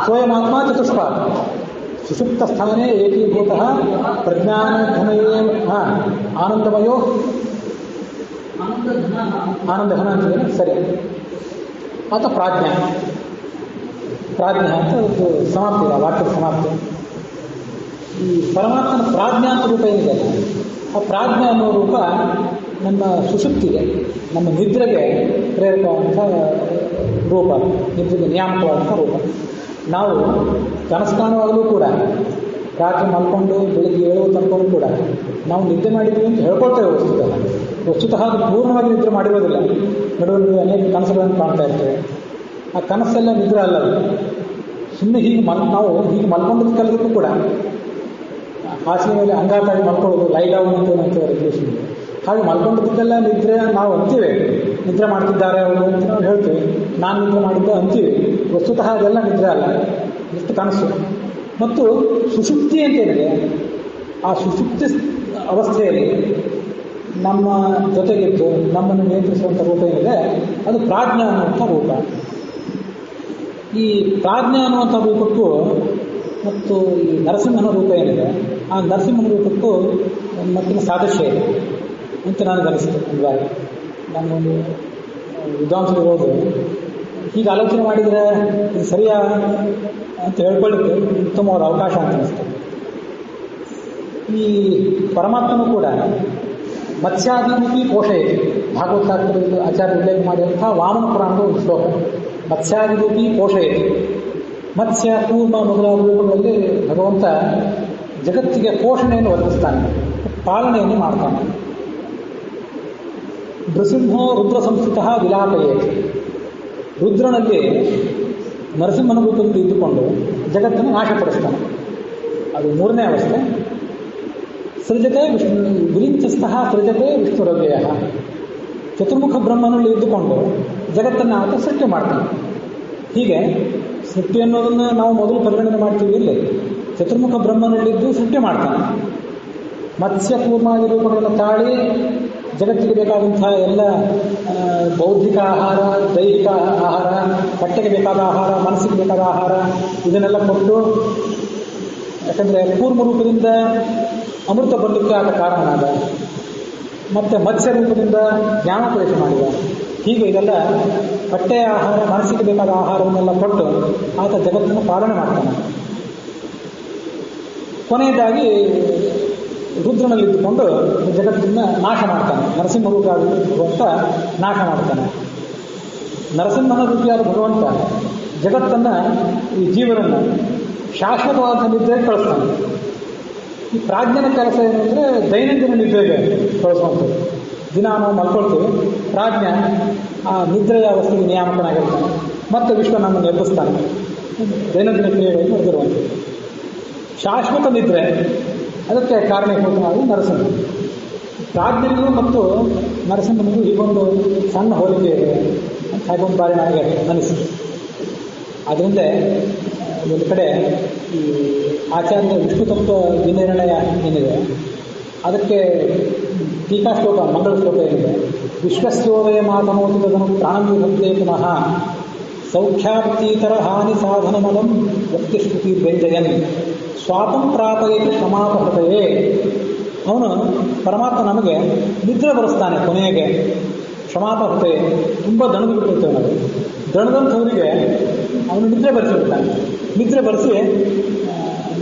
ಸ್ವಯಮಾತ್ಮ ಚತುಷ್ಪಾತ್. ಸುಷುಪ್ತ ಸ್ಥಾನೇ ಏಕೀಭೂತ ಪ್ರಜ್ಞಾನಘನಯೇವ ಆನಂದಮಯೋ ಆನಂದಘನ ಅಂತಿದೆ ಸರಿ. ಆತ ಪ್ರಾಜ್ಞ ಅಂತ ಒಂದು ಸಮಾಪ್ತಿ ಇದೆ, ವಾಕ್ಯದ ಸಮಾಪ್ತಿ. ಈ ಪರಮಾತ್ಮನ ಪ್ರಾಜ್ಞಾ ಅಂತ ರೂಪ ಏನಿದೆ, ಆ ಪ್ರಾಜ್ಞ ಅನ್ನೋ ರೂಪ ನಮ್ಮ ಸುಷುಪ್ತಿಗೆ, ನಮ್ಮ ನಿದ್ರೆಗೆ ಪ್ರೇರಕವಾದಂಥ ರೂಪ, ನಿದ್ರೆಗೆ ನಿಯಾಮಕವಾದಂಥ ರೂಪ. ನಾವು ಕನಸು ಕಾಣುವಾಗಲೂ ಕೂಡ, ರಾತ್ರಿ ಮಲ್ಕೊಂಡು ಬೆಳಿಗ್ಗೆ ಏಳುವ ತನಕ ಕೂಡ ನಾವು ನಿದ್ದೆ ಮಾಡಿದ್ವಿ ಅಂತ ಹೇಳ್ಕೊಳ್ತೇವೆ. ವಸ್ತುತಃ ಅದು ಪೂರ್ಣವಾಗಿ ನಿದ್ರೆ ಮಾಡಿರೋದಿಲ್ಲ. ನಡುವೆ ಅನೇಕ ಕನಸುಗಳನ್ನು ಕಾಣ್ತಾ ಇರ್ತೇವೆ. ಆ ಕನಸೆಲ್ಲ ನಿದ್ರೆ ಅಲ್ಲ, ಸುಮ್ಮನೆ ನಾವು ಹೀಗೆ ಮಲ್ಕೊಂಡಿದ್ದ ಕೆಲಸಕ್ಕೂ ಕೂಡ ಹಾಸಿಗೆ ಮೇಲೆ ಅಂಗಾತಾಗಿ ಮಲ್ಕೊಳ್ಳೋದು, ಲೈ ಡೌನ್ ಅಂತ ರೆಗ್ಯುಲೇಷನ್. ಹಾಗೆ ಮಲ್ಕೊಂಡಿದ್ದಕ್ಕೆಲ್ಲ ನಿದ್ರೆ ನಾವು ಅಂತೀವಿ, ನಿದ್ರೆ ಮಾಡ್ತಿದ್ದಾರೆ ಅವರು ಅಂತ ನಾವು ಹೇಳ್ತೀವಿ. ನಾನು ನಿದ್ರೆ ಮಾಡಿದ್ದೆ ಅಂತೀವಿ. ವಸ್ತುತಃ ಅದೆಲ್ಲ ನಿದ್ರೆ ಅಲ್ಲ, ಎಷ್ಟು ಕನಸು. ಮತ್ತು ಸುಷುಪ್ತಿ ಅಂತೇನಿದೆ, ಆ ಸುಷುಪ್ತಿ ಅವಸ್ಥೆಯಲ್ಲಿ ನಮ್ಮ ಜೊತೆಗಿದ್ದು ನಮ್ಮನ್ನು ನಿಯಂತ್ರಿಸುವಂಥ ರೂಪ ಏನಿದೆ, ಅದು ಪ್ರಾಜ್ಞೆ ಅನ್ನುವಂಥ ರೂಪ. ಈ ಪ್ರಾಜ್ಞೆ ಅನ್ನುವಂಥ ರೂಪಕ್ಕೂ ಮತ್ತು ಈ ನರಸಿಂಹನ ರೂಪ ಏನಿದೆ, ಆ ನರಸಿಂಹನ ರೂಪಕ್ಕೂ ಒಂದು ಮಟ್ಟಿನ ಸಾದೃಶ್ಯ ಇದೆ ಅಂತ ನನಗೆ ಅನಿಸ್ತು. ಇವಾಗ ನಾನೊಂದು ವಿದ್ವಾಂಸರಿರೋದು ಹೀಗೆ ಆಲೋಚನೆ ಮಾಡಿದರೆ ಇದು ಸರಿಯಾ ಅಂತ ಹೇಳ್ಕೊಳ್ಳಿಕ್ಕೆ ಉತ್ತಮವಾದ ಅವಕಾಶ ಅಂತ ಅನಿಸ್ತು. ಈ ಪರಮಾತ್ಮನೂ ಕೂಡ ಮತ್ಸ್ಯಾದಿರೂಪಿ ಪೋಷಯತಿ, ಭಾಗವತಾಚಾರ್ಯರು ಆಚಾರ್ಯ ಉಲ್ಲೇಖ ಮಾಡಿದಂಥ ವಾಮನ ಪುರಾಣದ ಒಂದು ಶ್ಲೋಕ, ಮತ್ಸ್ಯಾದಿರೂಪಿ ಪೋಷಯತಿ. ಮತ್ಸ್ಯ, ಕೂರ್ಮ ಮೊದಲಾದ ರೂಪಗಳಲ್ಲಿ ಭಗವಂತ ಜಗತ್ತಿಗೆ ಪೋಷಣೆಯನ್ನು ಒದಗಿಸ್ತಾನೆ, ಪಾಲನೆಯನ್ನು ಮಾಡ್ತಾನೆ. ನೃಸಿಂಹೋ ರುದ್ರ ಸಂಸ್ಥಿತ ವಿಲಾಪಯೇತಿ. ರುದ್ರನಲ್ಲಿ ನರಸಿಂಹನ ರೂಪದಲ್ಲಿ ಇದ್ದುಕೊಂಡು ಜಗತ್ತನ್ನು ನಾಶಪಡಿಸ್ತಾನೆ, ಅದು ಮೂರನೇ ಅವಸ್ಥೆ. ಸೃಜತೆ ವಿರಿಂಚಸ್ಥಃ ಸೃಜತೆ ವಿಷ್ಣುರವ್ಯಯ. ಚತುರ್ಮುಖ ಬ್ರಹ್ಮನಲ್ಲಿ ಇದ್ದುಕೊಂಡು ಜಗತ್ತನ್ನು ಆತ ಸೃಷ್ಟಿ ಮಾಡ್ತಾನೆ. ಹೀಗೆ ಸೃಷ್ಟಿ ಅನ್ನೋದನ್ನು ನಾವು ಮೊದಲು ಪರಿಗಣನೆ ಮಾಡ್ತೀವಿ. ಇಲ್ಲಿ ಚತುರ್ಮುಖ ಬ್ರಹ್ಮನಲ್ಲಿದ್ದು ಸೃಷ್ಟಿ ಮಾಡ್ತಾನೆ. ಮತ್ಸ್ಯ ಕೂರ್ಮಾದಿ ರೂಪಗಳನ್ನು ತಾಳಿ ಜಗತ್ತಿಗೆ ಬೇಕಾದಂತಹ ಎಲ್ಲ ಬೌದ್ಧಿಕ ಆಹಾರ, ದೈಹಿಕ ಆಹಾರ, ಹೊಟ್ಟೆಗೆ ಬೇಕಾದ ಆಹಾರ, ಮನಸ್ಸಿಗೆ ಬೇಕಾದ ಆಹಾರ ಇದನ್ನೆಲ್ಲ ಕೊಟ್ಟು, ಯಾಕಂದರೆ ಕೂರ್ಮ ರೂಪದಿಂದ ಅಮೃತ ಬರಲಿಕ್ಕೆ ಆದ ಕಾರಣನಾದ, ಮತ್ತು ಮತ್ಸ್ಯ ರೂಪದಿಂದ ಜ್ಞಾನೋಪದೇಶ ಮಾಡಿದ. ಹೀಗೆ ಇದೆಲ್ಲ ಹೊಟ್ಟೆಯ ಆಹಾರ, ಮನಸ್ಸಿಗೆ ಬೇಕಾದ ಆಹಾರವನ್ನೆಲ್ಲ ಕೊಟ್ಟು ಆತ ಜಗತ್ತನ್ನು ಪಾಲನೆ ಮಾಡ್ತಾನೆ. ಕೊನೆಯದಾಗಿ ರುದ್ರನಲ್ಲಿದ್ದುಕೊಂಡು ಜಗತ್ತನ್ನು ನಾಶ ಮಾಡ್ತಾನೆ. ನರಸಿಂಹ ರೂಪಿಯಾದ ಭಗವಂತ ನಾಶ ಮಾಡ್ತಾನೆ. ನರಸಿಂಹನ ರೂಪಿಯಾದ ಭಗವಂತ ಜಗತ್ತನ್ನು, ಈ ಜೀವನನ್ನು ಶಾಶ್ವತವಾದ ನಿದ್ರೆಗೆ ಕಳಿಸ್ತಾನೆ. ಈ ಪ್ರಾಜ್ಞನ ಕೆಲಸ ಏನು ಅಂದರೆ ದೈನಂದಿನ ನಿದ್ರೆಗೆ ಕಳಿಸುವಂಥದ್ದು. ದಿನ ನಾವು ಮಲ್ಕೊಳ್ತೀವಿ, ಪ್ರಾಜ್ಞ ಆ ನಿದ್ರೆಯ ಅವಸ್ಥೆಗೆ ನಿಯಾಮಕನಾಗಿರ್ತಾನೆ. ಮತ್ತೆ ವಿಶ್ವ ನಮ್ಮನ್ನು ಎಬ್ಬಿಸ್ತಾನೆ. ದೈನಂದಿನ ಕ್ರಿಯೆಗಳನ್ನು ನಡೆದಿರುವಂಥದ್ದು ಶಾಶ್ವತ ನಿದ್ರೆ. ಅದಕ್ಕೆ ಕಾರಣೀಭೂತನಾಗಿ ನರಸಿಂಹ. ಪ್ರಾಜ್ಞನಿಗೂ ಮತ್ತು ನರಸಿಂಹನಿಗೂ ಈಗೊಂದು ಸಣ್ಣ ಹೋಲಿಕೆ ಇದೆ ಅಂತ ಹಾಗೊಂದು ಬಾರಿ ನನಗೆ ಅನಿಸಿತು. ಅದರಿಂದ ಒಂದು ಕಡೆ ಈ ಆಚಾರ್ಯ ವಿಷ್ಣು ತತ್ವ ವಿನಿರ್ಣಯ ಏನಿದೆ ಅದಕ್ಕೆ ಟೀಕಾಶ್ಲೋಕ, ಮಂಗಳ ಶ್ಲೋಕ ಏನಿದೆ, ವಿಶ್ವಸ್ಯೋದಯ ಮಾತನೋತಿ ತದನು ಪ್ರಾಣವಿಭಕ್ತೇ ಪುನಃ ಸೌಖ್ಯಾಪ್ತೀತರ ಹಾನಿ ಸಾಧನಮಲಂ ವ್ಯಕ್ತಿಶ್ರುತಿ ವ್ಯಂಜಯನ್ ಸ್ವಾತಂ ಪ್ರಾಪಯತಿ ಕ್ಷಮಾಪಹೃತಯೇ. ಅವನು ಪರಮಾತ್ಮ ನಮಗೆ ನಿದ್ರೆ ಬರೆಸ್ತಾನೆ. ಕೊನೆಗೆ ಕ್ಷಮಾಪಹೃತಯೇ, ತುಂಬ ದಣದು ಬಿಟ್ಟಿರ್ತೇವೆ ನಾವು. ದಣದಂಥವರಿಗೆ ಅವನು ನಿದ್ರೆ ಬರೆಸಿಬಿಡ್ತಾನೆ. ನಿದ್ರೆ ಬರೆಸಿ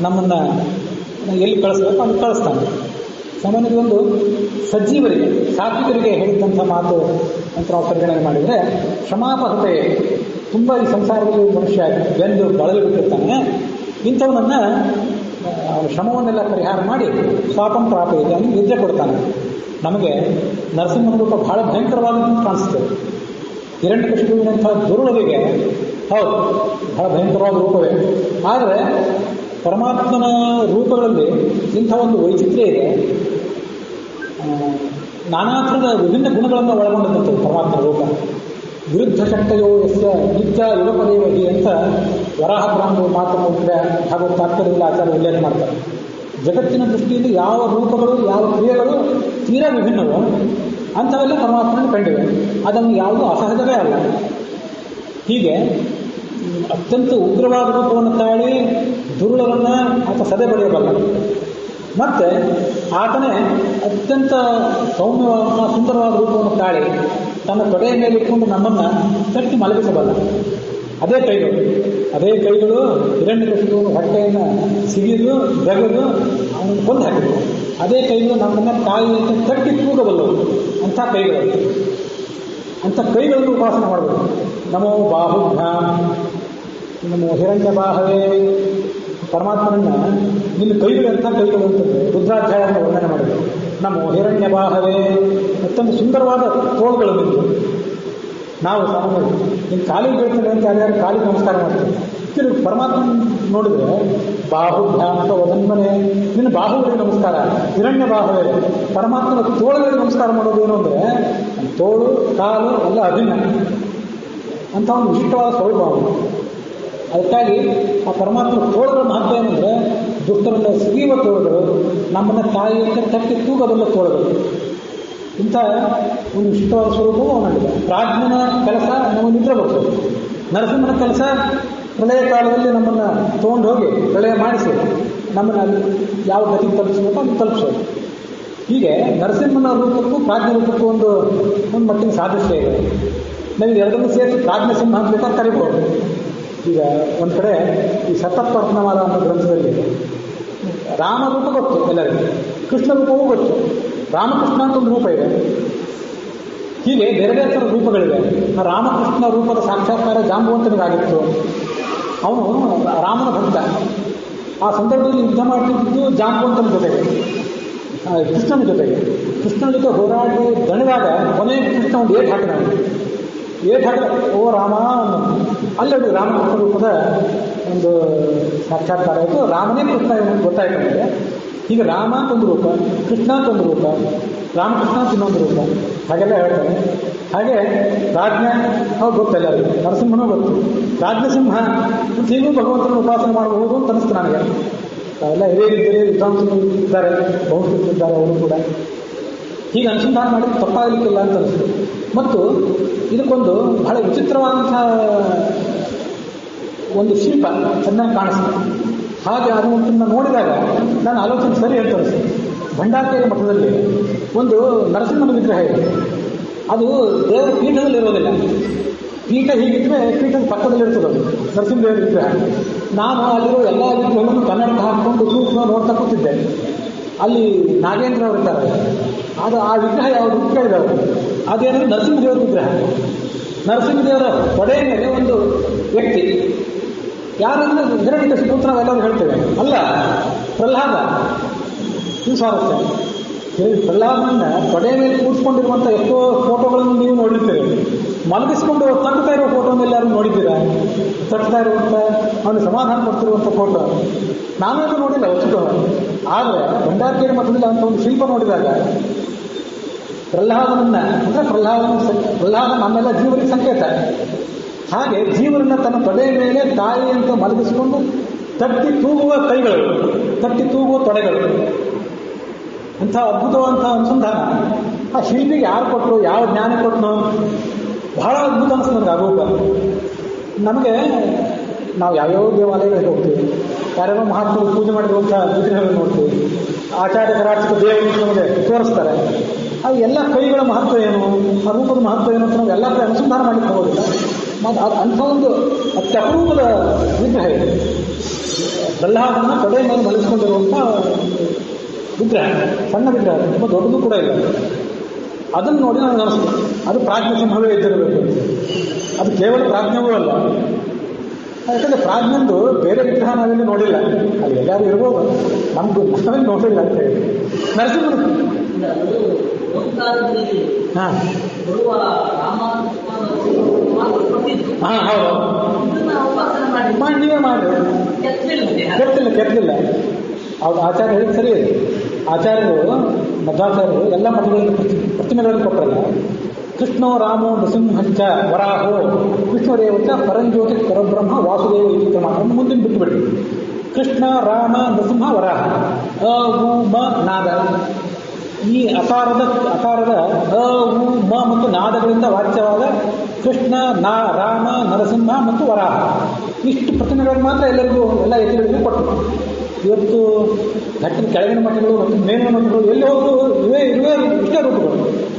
ನಮ್ಮನ್ನು ಎಲ್ಲಿ ಕಳಿಸ್ಬೇಕು ಅಲ್ಲಿ ಕಳಿಸ್ತಾನೆ. ಸಾಮಾನ್ಯವಾಗಿ ಒಂದು ಸಜ್ಜೀವರಿಗೆ, ಸಾತ್ವಿಕರಿಗೆ ಹೇಳಿದಂಥ ಮಾತು ಅಂತ ನಾವು ಪರಿಗಣನೆ ಮಾಡಿದರೆ, ಕ್ಷಮಾಪಹೃತೆಯೇ, ತುಂಬ ಈ ಸಂಸಾರದಲ್ಲಿ ಮನುಷ್ಯ ಬೆಂದು ಬಳಲಿ ಬಿಟ್ಟಿರ್ತಾನೆ. ಇಂಥವನನ್ನು ಅವನ ಶ್ರಮವನ್ನೆಲ್ಲ ಪರಿಹಾರ ಮಾಡಿ ಸ್ವಾತಂತ್ರ್ಯ ಪ್ರಾಪ್ತಿ ಅವನಿಗೆ ನಿದ್ರೆ ಕೊಡ್ತಾನೆ. ನಮಗೆ ನರಸಿಂಹನ ರೂಪ ಬಹಳ ಭಯಂಕರವಾದ ಕಾಣಿಸ್ತದೆ. ಹಿರಣ್ಯಕಶಿಪುವಿನಂಥ ದುರುಳರಿಗೆ ಹೌದು ಬಹಳ ಭಯಂಕರವಾದ ರೂಪವೇ. ಆದರೆ ಪರಮಾತ್ಮನ ರೂಪಗಳಲ್ಲಿ ಇಂಥ ಒಂದು ವೈಚಿತ್ರ್ಯ ಇದೆ. ನಾನಾ ಥರದ ವಿಭಿನ್ನ ಗುಣಗಳನ್ನು ಒಳಗೊಂಡಂಥದ್ದು ಪರಮಾತ್ಮನ ರೂಪ. ವಿರುದ್ಧ ಶಕ್ತಯೋ ಯಸ್ಯ ನಿತ್ಯ ಯುಗಪದೇವಹಿ ಅಂತ ವರಾಹ ಬ್ರಾಹ್ಮಣ ಮಾತನ್ನು ಹಾಗೂ ತಾತ್ಪರ್ಯದಲ್ಲಿ ಆಚಾರ್ಯ ಉಲ್ಲೇಖ ಮಾಡ್ತಾರೆ. ಜಗತ್ತಿನ ದೃಷ್ಟಿಯಲ್ಲಿ ಯಾವ ರೂಪಗಳು, ಯಾವ ಕ್ರಿಯೆಗಳು ತೀರಾ ವಿಭಿನ್ನವೋ ಅಂಥವೆಲ್ಲ ಪರಮಾತ್ಮನ ಕಂಡಿವೆ. ಅದನ್ನು ಯಾವುದೂ ಅಸಹಜವೇ ಅಲ್ಲ. ಹೀಗೆ ಅತ್ಯಂತ ಉಗ್ರವಾದ ರೂಪವನ್ನು ತಾಳಿ ದುರುಳರನ್ನು ಆತ ಸದೆ ಬರೆಯಬಲ್ಲ. ಮತ್ತು ಆತನೇ ಅತ್ಯಂತ ಸೌಮ್ಯವಾದ ಸುಂದರವಾದ ರೂಪವನ್ನು ತಾಳಿ ತನ್ನ ತೊಡೆಯ ಮೇಲೆ ಇಟ್ಕೊಂಡು ನಮ್ಮನ್ನು ತಟ್ಟಿ ಮಲಗಿಸಬಲ್ಲ. ಅದೇ ಕೈಗಳು ಹಿರಣ್ಯಕಶಿಪುವಿನ ಹೊಟ್ಟೆಯನ್ನು ಸಿಗಿದು ಬೆಗೆದು ಅವನನ್ನು ಕೊಂದು ಹಾಕಿದ್ರು. ಅದೇ ಕೈಗಳು ನಮ್ಮನ್ನು ತಾಯಿಯಿಂದ ತಟ್ಟಿ ತೂಗಬಲ್ಲವು. ಅಂಥ ಕೈಗಳನ್ನು ಉಪಾಸನೆ ಮಾಡಬೇಕು. ನಮೋ ಬಾಹುಭ್ಯಾಂ, ನಮೋ ಹಿರಣ್ಯ ಬಾಹವೇ. ಪರಮಾತ್ಮನನ್ನ ನಿನ್ನ ಕೈಗಳು ಎಂಥ ಕೈಗಳು ಅಂತಂದರೆ ರುದ್ರಾಧ್ಯಾಯವನ್ನು ವರ್ಣನೆ ಮಾಡಿದ್ರು. ನಮೋ ಹಿರಣ್ಯ ಬಾಹವೇ, ಅತ್ಯಂತ ಸುಂದರವಾದ ತೋಳುಗಳು ನಿಂತು. ನಾವು ಸಾಮಾನ್ಯ ನಿನ್ನ ಕಾಲಿಗೆ ಬೀಳ್ತೇನೆ ಅಂತ ಯಾರ್ಯಾರು ಕಾಲಿಗೆ ನಮಸ್ಕಾರ ಮಾಡ್ತೀವಿ. ಪರಮಾತ್ಮ ನೋಡಿದ್ರೆ ಬಾಹುಭ್ಯಾಂ ಅಂತ ವದನ್ಮನೆ, ನಿನ್ನ ಬಾಹುಗಳಿಗೆ ನಮಸ್ಕಾರ. ಹಿರಣ್ಯ ಬಾಹವೇ, ಪರಮಾತ್ಮನ ತೋಳುಗಳಿಗೆ ನಮಸ್ಕಾರ ಮಾಡೋದೇನು ಅಂದರೆ ತೋಳು ಕಾಲು ಎಲ್ಲ ಅಭಿನ್ನ ಅಂತ ಒಂದು ವಿಶಿಷ್ಟವಾದ ಸ್ವರೂಪವನ್ನು. ಅದಕ್ಕಾಗಿ ಆ ಪರಮಾತ್ಮನ ತೋಳುಗಳ ಮಹತ್ವ ಏನಂದರೆ ದುಷ್ಟರನ್ನ ಸಿಗಿಯುವ ತೋಳುಗಳು, ನಮ್ಮನ್ನು ತಾಯಿಯಿಂದ ತಟ್ಟಿ ತೂಗಬಲ್ಲ ತೋಳುಗಳು. ಇಂಥ ಒಂದು ವಿಶಿಷ್ಟವಾದ ಸ್ವರೂಪವು ಅವನಲ್ಲಿದೆ. ಪ್ರಾಜ್ಞನ ಕೆಲಸ ನಮಗೆ ನಿದ್ರೆ ಬರ್ತದೆ. ನರಸಿಂಹನ ಕೆಲಸ ಪ್ರಳಯ ಕಾಲದಲ್ಲಿ ನಮ್ಮನ್ನು ತೊಗೊಂಡು ಹೋಗಿ ಪ್ರಳಯ ಮಾಡಿಸಿ ನಮ್ಮನ್ನು ಅಲ್ಲಿ ಯಾವ ಗತಿಗೆ ತಲುಪಿಸ್ಬೇಕು ಅಲ್ಲಿ ತಲುಪಿಸೋದು. ಹೀಗೆ ನರಸಿಂಹನ ರೂಪಕ್ಕೂ ಪ್ರಾಜ್ಞ ರೂಪಕ್ಕೂ ಒಂದು ಮಟ್ಟಿನ ಸಾದೃಶ್ಯ ಇದೆ. ನಾವು ಎರಡನ್ನೂ ಸೇರಿಸಿ ಪ್ರಾಜ್ಞಸಿಂಹ ಅಂತ ಬೇಕಾದ್ರೆ ಕರಿಬೋದು. ಈಗ ಒಂದು ಕಡೆ ಈ ಸತತ್ವರ್ಣಮಾಲ ಅನ್ನೋ ಗ್ರಂಥದಲ್ಲಿ ರಾಮ ರೂಪ ಗೊತ್ತು ಎಲ್ಲರಿಗೂ, ಕೃಷ್ಣ ರೂಪವೂ ಗೊತ್ತು. ರಾಮಕೃಷ್ಣ ಅಂತ ಒಂದು ರೂಪ ಇದೆ. ಹೀಗೆ ಬೇರೆ ಬೇರೆ ಥರ ರೂಪಗಳಿವೆ. ಆ ರಾಮಕೃಷ್ಣ ರೂಪದ ಸಾಕ್ಷಾತ್ಕಾರ ಜಾಂಬುವಂತನಿಗಾಗಿತ್ತು. ಅವನು ರಾಮನ ಭಕ್ತ. ಆ ಸಂದರ್ಭದಲ್ಲಿ ಯುದ್ಧ ಮಾಡ್ತಿದ್ದು ಜಾಂಬುವಂತನ ಜೊತೆಗೆ, ಕೃಷ್ಣನ ಜೊತೆಗೆ. ಕೃಷ್ಣನ ಜೊತೆ ಹೋರಾಡಿ ದಣಿದಾಗ ಕೊನೆಯ ಕೃಷ್ಣ ಒಂದು ಏಟ್ ಹಾಕಿದ ಓ ರಾಮ ಅಲ್ಲದು ರಾಮಕೃಷ್ಣ ರೂಪದ ಒಂದು ಸಾಕ್ಷಾತ್ಕಾರ ಆಯಿತು. ರಾಮನೇ ಕೃಷ್ಣ ಗೊತ್ತಾಯ್ತು ನನಗೆ. ಈಗ ರಾಮ ಅಂತ ಒಂದು ರೂಪ, ಕೃಷ್ಣ ಅಂತ ಒಂದು ರೂಪ, ರಾಮಕೃಷ್ಣ ಅಂತ ಇನ್ನೊಂದು ರೂಪ, ಹಾಗೆಲ್ಲ ಹೇಳ್ತಾರೆ. ಹಾಗೆ ಪ್ರಾಜ್ಞ ಅವ್ರು ಗೊತ್ತೆಲ್ಲರಿಗೂ, ನರಸಿಂಹನೂ ಗೊತ್ತು. ಪ್ರಾಜ್ಞಸಿಂಹ ಹೀಗೂ ಭಗವಂತನ ಉಪಾಸನೆ ಮಾಡಬಹುದು ಅಂತ ಅನಿಸ್ತು ನನಗೆ. ಅವೆಲ್ಲ ಹಿರಿಯರಿದ್ದರೆ ವಿದ್ವಾಂಸರು ಇದ್ದಾರೆ, ಬಹುಶಿದ್ದಾರೆ, ಅವರು ಕೂಡ ಹೀಗೆ ಅನುಸಂಧಾನ ಮಾಡಿದ್ರೆ ತಪ್ಪಾಗಲಿಕ್ಕಿಲ್ಲ ಅಂತ ಅನಿಸ್ತು. ಮತ್ತು ಇದಕ್ಕೊಂದು ಬಹಳ ವಿಚಿತ್ರವಾದಂಥ ಒಂದು ಶಿಲ್ಪ ಚೆನ್ನಾಗಿ ಕಾಣಿಸ್ತದೆ. ಹಾಗೆ ಅದನ್ನು ನೋಡಿದಾಗ ನಾನು ಆಲೋಚನೆ ಸರಿ ಅಂತ ಅನಿಸ್ತು. ಭಂಡಾರಕೇರಿ ಮಠದಲ್ಲಿ ಒಂದು ನರಸಿಂಹನ ವಿಗ್ರಹ ಇದೆ. ಅದು ದೇವರ ಪೀಠದಲ್ಲಿ ಇರೋದಿಲ್ಲ. ಪೀಠ ಹೀಗಿದ್ರೆ ಪೀಠದ ಪಕ್ಕದಲ್ಲಿ ಇರ್ತದೆ ಅದು ನರಸಿಂಹದೇವರ ವಿಗ್ರಹ. ನಾನು ಅಲ್ಲಿರೋ ಎಲ್ಲ ವಿಗ್ರಹಗಳನ್ನು ಕನ್ನಡಕ ಹಾಕಿಕೊಂಡು ಸೂಕ್ಷ್ಮ ನೋಡ್ತಾ ಕೂತಿದ್ದೆ. ಅಲ್ಲಿ ನಾಗೇಂದ್ರ ಅವರು ಇದ್ದಾರೆ. ಅದು ಆ ವಿಗ್ರಹ ಯಾವುದು ಕೇಳಿದೆ ಅವರು. ಅದೇನಂದ್ರೆ ನರಸಿಂಹದೇವರ ವಿಗ್ರಹ. ನರಸಿಂಹದೇವರ ಒಡೆಯ ಮೇಲೆ ಒಂದು ವ್ಯಕ್ತಿ ಯಾರಂದ್ರೆ ಹಿರಣ್ಯಕಶಿಪು ಅಂತ ನಾವೆಲ್ಲರೂ ಹೇಳ್ತೇವೆ. ಅಲ್ಲ, ಪ್ರಹ್ಲಾದ. ಇದು ಸ್ವಾರಸ್ಯ. ಪ್ರಹ್ಲಾದನ ತೊಡೆ ಮೇಲೆ ಕೂರಿಸ್ಕೊಂಡಿರುವಂಥ ಎಷ್ಟೋ ಫೋಟೋಗಳನ್ನು ನೀವು ನೋಡಿರ್ತೀರಿ. ಮಲಗಿಸ್ಕೊಂಡು ತಟ್ಟುತ್ತಾ ಇರೋ ಫೋಟೋನ ಎಲ್ಲರೂ ನೋಡಿದ್ದೀರಾ? ತಟ್ಟುತ್ತಾ ಇರುವಂಥ ಅವನು ಸಮಾಧಾನ ಕೊಡ್ತಿರುವಂಥ ಫೋಟೋ ನಾವೇನು ನೋಡಿಲ್ಲ ವಸ್ತು. ಆದರೆ ಭಂಡಾರಕೇರಿ ಮಠದಲ್ಲಿ ಅಂತ ಒಂದು ಶಿಲ್ಪ ನೋಡಿದಾಗ ಪ್ರಹ್ಲಾದನನ್ನ ಅಂದರೆ ಪ್ರಹ್ಲಾದ ನಮ್ಮೆಲ್ಲ ಜೀವನಿಗೆ ಸಂಕೇತ. ಹಾಗೆ ಜೀವನನ್ನ ತನ್ನ ತೊಡೆ ಮೇಲೆ ತಾಯಿ ಅಂತ ಮಲಗಿಸಿಕೊಂಡು ತಟ್ಟಿ ತೂಗುವ ಕೈಗಳು, ತಟ್ಟಿ ತೂಗುವ ತೊಡೆಗಳು, ಅಂಥ ಅದ್ಭುತವಂತಹ ಅನುಸಂಧಾನ. ಆ ಶಿಲ್ಪಿಗೆ ಯಾರು ಕೊಟ್ಟರು, ಯಾವ ಜ್ಞಾನ ಕೊಟ್ಟನು, ಬಹಳ ಅದ್ಭುತ ಅನಿಸ್ತದೆ ನನಗೆ ಆಗೋಪ. ನಮಗೆ ನಾವು ಯಾವ್ಯಾವ ದೇವಾಲಯಗಳಿಗೆ ಹೋಗ್ತೀವಿ, ಯಾರ್ಯಾವ ಮಹಾತ್ಮರು ಪೂಜೆ ಮಾಡಿರುವಂಥ ವಿಗ್ರಹಗಳನ್ನು ನೋಡ್ತೀವಿ, ಆಚಾರ್ಯ ಕರಾಚಿಕ ದೇವರು ನಮಗೆ ತೋರಿಸ್ತಾರೆ. ಅದು ಎಲ್ಲ ಕೈಗಳ ಮಹತ್ವ ಏನು, ಆ ರೂಪದ ಮಹತ್ವ ಏನು ಅಂತ ನಾವು ಎಲ್ಲ ಕಡೆ ಅನುಸಂಧಾನ ಮಾಡಲಿಕ್ಕೆ ಹೋಗೋದಿಲ್ಲ. ಮತ್ತು ಅದು ಅಂಥ ಒಂದು ಅತ್ಯಪರೂಪದ ವಿಗ್ರಹ ಇದೆ. ಪ್ರಹ್ಲಾದನ ತೊಡೆ ಮೇಲೆ ಮಲಗಿಸ್ಕೊಂಡಿರುವಂಥ ವಿಗ್ರಹ, ಸಣ್ಣ ವಿಗ್ರಹ, ತುಂಬ ದೊಡ್ಡದು ಕೂಡ ಇಲ್ಲ. ಅದನ್ನು ನೋಡಿ ನನಗೆ ಅನಿಸ್ತು ಅದು ಪ್ರಾಜ್ಞ ಸಿಂಹವೇ ಇದ್ದಿರಬೇಕು. ಅದು ಕೇವಲ ಪ್ರಾಜ್ಞವೂ ಅಲ್ಲ. ಯಾಕಂದರೆ ಪ್ರಾಜ್ಞಂದು ಬೇರೆ ವಿಗ್ರಹ ನಾವೆಲ್ಲಿ ನೋಡಿಲ್ಲ. ಅಲ್ಲಿ ಎಲ್ಲರೂ ಇರ್ಬೋದು, ನಮಗೂ ನಾವೇನು ನೋಡಿಲ್ಲ ಅಂತ ಹೇಳಿ. ನರಸಿಂಹರು ಹಾಂ ಹಾಂ ಹೌದು ಮಾಡಿ ನೀವೇ ಮಾಡಿ ಕೆತ್ತಲಿಲ್ಲ. ಅವ್ರು ಆಚಾರ್ಯ ಹೇಳಿದ ಸರಿ ಇದೆ. ಆಚಾರ್ಯರು ಮಧ್ವಾಚಾರ್ಯರು ಎಲ್ಲ ಮಠಗಳಲ್ಲಿ ಪ್ರತಿಮೆಗಳನ್ನು ಕೊಟ್ಟರಲ್ಲ. ಕೃಷ್ಣೋ ರಾಮೋ ನೃಸಿಂಹಂಚ ವರಾಹೋ ವಿಷ್ಣುರೇವಚ ಪರಂಜ್ಯೋತಿ ಪರಬ್ರಹ್ಮ ವಾಸುದೇವ ಇತಿ ಮಾತ್ರ ಮುಂದಿನ ಬಿಟ್ಟುಬಿಡಿ. ಕೃಷ್ಣ, ರಾಮ, ನೃಸಿಂಹ, ವರಾಹ, ಅ ಉ ಮ ನಾದ. ಈ ಅಕಾರದ ಅ ಉ ಮ ಮತ್ತು ನಾದಗಳಿಂದ ವಾಚ್ಯವಾದ ಕೃಷ್ಣ, ರಾಮ, ನರಸಿಂಹ ಮತ್ತು ವರಾಹ ಇಷ್ಟು ಪ್ರತಿಮೆಗಳನ್ನು ಮಾತ್ರ ಎಲ್ಲರಿಗೂ ಎಲ್ಲ ಯತಿಗಳಿಗೂ ಕೊಟ್ಟರು. ಇವತ್ತು ಘಟ್ಟದ ಕೆಳಗಿನ ಮಠಗಳು ಮತ್ತು ಮೇಲಿನ ಮಠಗಳು ಎಲ್ಲಿ ಹೋದ್ರು ಇವೇ ಇಷ್ಟೇ ರೂಪಗಳು.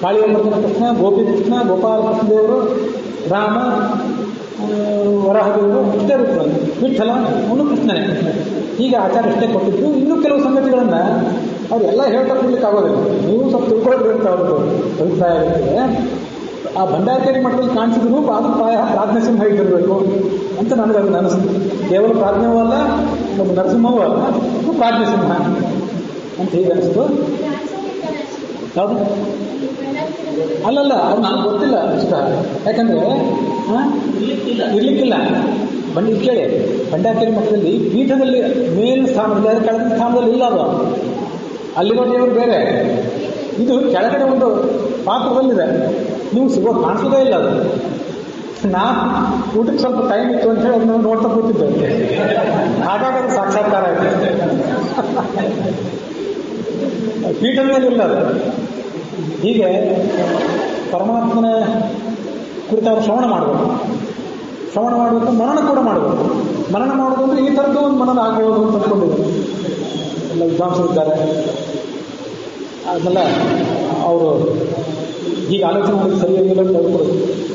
ಕಾಳಿಯಮ್ಮನ ಕೃಷ್ಣ, ಗೋಪಿ ಕೃಷ್ಣ, ಗೋಪಾಲ ಕೃಷ್ಣದೇವರು, ರಾಮ, ವರಾಹದೇವರು ಇಷ್ಟೇ ರೂಪಗಳು. ವಿಠಲ ಅವನು ಕೃಷ್ಣನೇ. ಈಗ ಆಚಾರ ಇಷ್ಟೇ ಕೊಟ್ಟಿದ್ದು. ಇನ್ನೂ ಕೆಲವು ಸಂಗತಿಗಳನ್ನು ಅವರೆಲ್ಲ ಹೇಳ್ತಾ ಕೊಡ್ಲಿಕ್ಕೆ ಆಗೋದಿಲ್ಲ. ನೀವು ಸ್ವಲ್ಪ ತಿಳ್ಕೊಳ್ಬೇಕು ಅವ್ರದ್ದು ಅಭಿಪ್ರಾಯ ಇರ್ತದೆ. ಆ ಭಂಡಾರಕೇರಿ ಮಠದಲ್ಲಿ ಕಾಣಿಸಿದ ರೂಪ ಅದು ಪ್ರಾಯ ಪ್ರಾಜ್ಞಸಿಂಹ ಇದ್ದಿರಬೇಕು ಅಂತ ನನಗೆ ಅದು ಅನಿಸ್ತು. ಕೇವಲ ಪ್ರಾಜ್ಞವೂ ಅಲ್ಲ, ಒಂದು ನರಸಿಂಹವೂ ಅಲ್ಲ, ಇದು ಪ್ರಾಜ್ಞಸಿಂಹ ಅಂತ ಹೀಗೆ ಅನಿಸ್ತು. ಯಾವುದು ಅಲ್ಲಲ್ಲ, ಅದು ನನಗೆ ಗೊತ್ತಿಲ್ಲ ಇಷ್ಟ. ಯಾಕಂದರೆ ಇರ್ಲಿಕ್ಕಿಲ್ಲ. ಕೇಳಿ, ಭಂಡಾರಕೇರಿ ಮಠದಲ್ಲಿ ಪೀಠದಲ್ಲಿ ಮೇಲಿನ ಸ್ಥಾನದಲ್ಲಿ, ಅದು ಕೆಳಗಿನ ಸ್ಥಾನದಲ್ಲಿ ಇಲ್ಲ. ಅದು ಅಲ್ಲಿರೋ ದೇವರು ಬೇರೆ, ಇದು ಕೆಳಗಡೆ ಒಂದು ಪಾತ್ರದಲ್ಲಿದೆ. ನೀವು ಕಾಣಿಸೋದೇ ಇಲ್ಲ. ಅದು ನಾನು ಊಟಕ್ಕೆ ಸ್ವಲ್ಪ ಟೈಮ್ ಇತ್ತು ಅಂತ ಹೇಳಿ ಅದನ್ನು ನೋಡ್ತಾ ಕೂತಿದ್ದೆ. ಹಾಗಾಗಿ ಅದು ಸಾಕ್ಷಾತ್ಕಾರ ಆಯಿತು. ಪೀಠದ ಮೇಲೆ ಇಲ್ಲ ಅದು. ಹೀಗೆ ಪರಮಾತ್ಮನ ಕುರಿತಾದ ಶ್ರವಣ ಮಾಡಬೇಕು, ಮನನ ಕೂಡ ಮಾಡಬೇಕು. ಮನನ ಮಾಡೋದು ಅಂದರೆ ಈ ಥರದ್ದು ಒಂದು ಮನನ ಆಗಬಹುದು ಅಂತ ಅಂದ್ಕೊಂಡಿದ್ದೆ. ಎಲ್ಲ ವಿದ್ವಾಂಸರಿದ್ದಾರೆ, ಅದನ್ನೆಲ್ಲ ಅವರು ಈಗ ಆಲೋಚನೆ ಮಾಡಿ ಸರಿಯಾಗಿಲ್ಲ ಅಂತ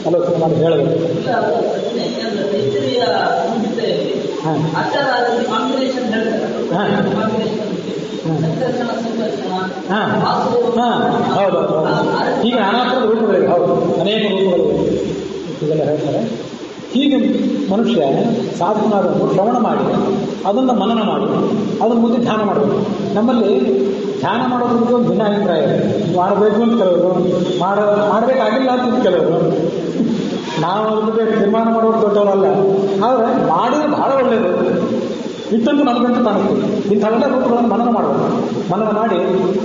ಆಲೋಚನೆ ಮಾಡಿ ಹೇಳಬೇಕು. ಹಾಂ ಹೌದು. ಈಗ ಅನಾಥ ರೂಪಗಳಿವೆ. ಹೌದು, ಅನೇಕ ರೂಪಗಳಿವೆ ಇದೆಲ್ಲ ಹೇಳ್ತಾರೆ. ಹೀಗೆ ಮನುಷ್ಯ ಸಾಧಕನಾದನ್ನು ಶ್ರವಣ ಮಾಡಿ ಅದನ್ನು ಮನನ ಮಾಡಿ ಅದನ್ನು ಮುಂದೆ ಧ್ಯಾನ ಮಾಡಬೇಕು. ನಮ್ಮಲ್ಲಿ ಧ್ಯಾನ ಮಾಡೋದ್ರಿಂದ ಒಂದು ಭಿನ್ನಾಭಿಪ್ರಾಯ ಇದೆ. ಮಾಡಬೇಕು ಅಂತ ಕೆಲವರು, ಮಾಡಬೇಕಾಗಿಲ್ಲ ಅಂತ ಕೆಲವರು. ನಾವು ಅದ್ರ ಬಗ್ಗೆ ತೀರ್ಮಾನ ಮಾಡೋದು ದೊಡ್ಡವರಲ್ಲ. ಆದರೆ ಮಾಡಿದ್ರೆ ಬಹಳ ಒಳ್ಳೆಯದು ಇತ್ತಂತೂ ನಮಗಂತೂ ಕಾಣಿಸ್ತೀವಿ. ಇಂಥವೆಲ್ಲ ರೂಪಗಳನ್ನು ಮನನ ಮಾಡಬೇಕು. ಮನನ ಮಾಡಿ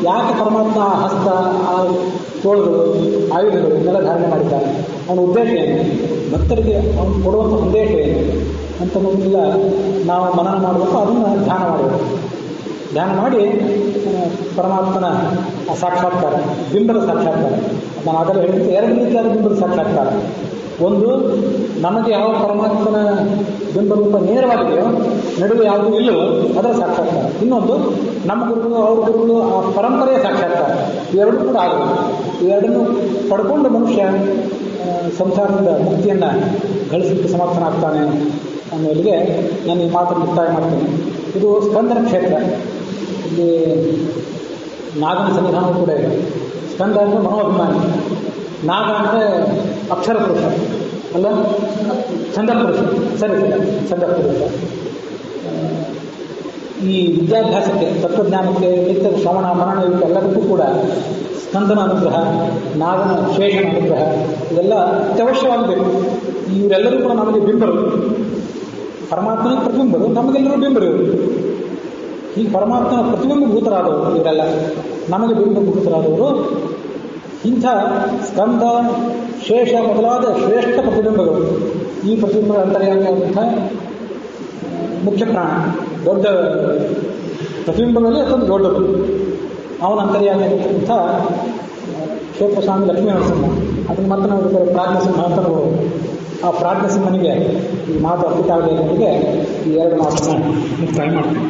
ಯಾಕೆ ಪರಮಾತ್ಮ ಆ ಹಸ್ತ, ಆ ತೋಳುಗಳು, ಆಯುಧಗಳು ಇದನ್ನೆಲ್ಲ ಧಾರಣೆ ಮಾಡಿದ್ದಾರೆ, ಅವನ ಉದ್ದೇಶ ಏನು, ಭಕ್ತರಿಗೆ ಅವನು ಕೊಡುವಂಥ ಸಂದೇಶ ಏನು ಅಂತನ್ನೆಲ್ಲ ನಾವು ಮನನ ಮಾಡಬೇಕು. ಅದನ್ನು ಧ್ಯಾನ ಮಾಡಬೇಕು. ಧ್ಯಾನ ಮಾಡಿ ಪರಮಾತ್ಮನ ಸಾಕ್ಷಾತ್ಕಾರ, ಬಿಂಬದ ಸಾಕ್ಷಾತ್ಕಾರ. ನಾನು ಆಗಲೇ ಹೇಳಿದ್ರೆ 2 ರೀತಿಯಾದ ಬಿಂಬದ ಸಾಕ್ಷಾತ್ಕಾರ. ಒಂದು, ನಮಗೆ ಯಾವ ಪರಮಾತ್ಮನ ಬಿಂಬರೂಪ ನೇರವಾಗಿದೆಯೋ, ನಡುವೆ ಯಾವುದೂ ಇಲ್ಲವೋ ಅದರ ಸಾಕ್ಷಾತ್ಕಾರ. ಇನ್ನೊಂದು, ನಮ್ಮ ಗುರುಗಳು, ಅವ್ರ ಗುರುಗಳು, ಆ ಪರಂಪರೆಯ ಸಾಕ್ಷಾತ್ಕಾರ. ಇವೆರಡೂ ಕೂಡ ಆಗಬೇಕು. ಇವೆರಡನ್ನು ಪಡ್ಕೊಂಡು ಮನುಷ್ಯ ಸಂಸಾರದ ಮುಕ್ತಿಯನ್ನು ಗಳಿಸಲಿಕ್ಕೆ ಸಮರ್ಥನಾಗ್ತಾನೆ ಅನ್ನೋಲ್ಲಿಗೆ ನಾನು ಈ ಮಾತನ್ನು ಮುಕ್ತಾಯ ಮಾಡ್ತೇನೆ. ಇದು ಸ್ಕಂದನ ಕ್ಷೇತ್ರ. ಇಲ್ಲಿ ನಾಗನ ಸನ್ನಿಧಾನವೂ ಕೂಡ ಇದೆ. ಸ್ಕಂದ ಅಂದರೆ ಮನೋಭಿಮಾನಿ, ನಾಗ ಅಂದರೆ ಅಕ್ಷರ ಪುರುಷ ಅಲ್ಲ, ಛಂದ ಪುರುಷ. ಸರಿ ಛಂದ ಪುರುಷ. ಈ ವಿದ್ಯಾಭ್ಯಾಸಕ್ಕೆ, ತತ್ವಜ್ಞಾನಕ್ಕೆ, ನಿತ್ಯದ ಶ್ರವಣ ಮರಣ ಇವೆಲ್ಲದಕ್ಕೂ ಕೂಡ ಸ್ಕಂದನ ಅನುಗ್ರಹ, ನಾಗನ ಶೇಷನ ಅನುಗ್ರಹ ಇದೆಲ್ಲ ಅತ್ಯವಶ್ಯವಾಗಬೇಕು. ಇವರೆಲ್ಲರೂ ಕೂಡ ನಮಗೆ ಬಿಂಬರು, ಪರಮಾತ್ಮನಿಗೆ ಪ್ರತಿಬಿಂಬರು, ನಮಗೆಲ್ಲರೂ ಬಿಂಬರು. ಈ ಪರಮಾತ್ಮನ ಪ್ರತಿಬಿಂಬಭೂತರಾದವರು ಇವರೆಲ್ಲ, ನಮಗೆ ಬಿಂಬಭೂತರಾದವರು. ಇಂಥ ಸ್ಕಂದ ಶೇಷ ಮೊದಲಾದ ಶ್ರೇಷ್ಠ ಪ್ರತಿಬಿಂಬಗಳು. ಈ ಪ್ರತಿಬಿಂಬಗಳ ಅಂತರ್ಯಾಮಿಯಾದಂಥ ಮುಖ್ಯ ಪ್ರಾಣ, ದೊಡ್ಡ ಪ್ರತಿಬಿಂಬಗಳಲ್ಲಿ ಅಷ್ಟೊಂದು ದೊಡ್ಡದು. ಅವನ ಅಂತರ್ಯಾಮಿಯಾದಂಥ ಕ್ಷೇತ್ರ ಸ್ವಾಮಿ ಲಕ್ಷ್ಮೀ ನರಸಿಂಹ. ಅದನ್ನು ಮತ್ತೆ ನಾವು ಪ್ರಾಜ್ಞಸಿಂಹ ಅಂತ ನೋಡಬಹುದು. ಆ ಪ್ರಾಜ್ಞಸಿಂಹನಿಗೆ ಈ ಮಾತು ಅರ್ಪಿತಾಗಲಿಗೆ ಈ ಎರಡು ಮಾತನ್ನು ಮುಕ್ತಾಯ ಮಾಡ್ತೀವಿ.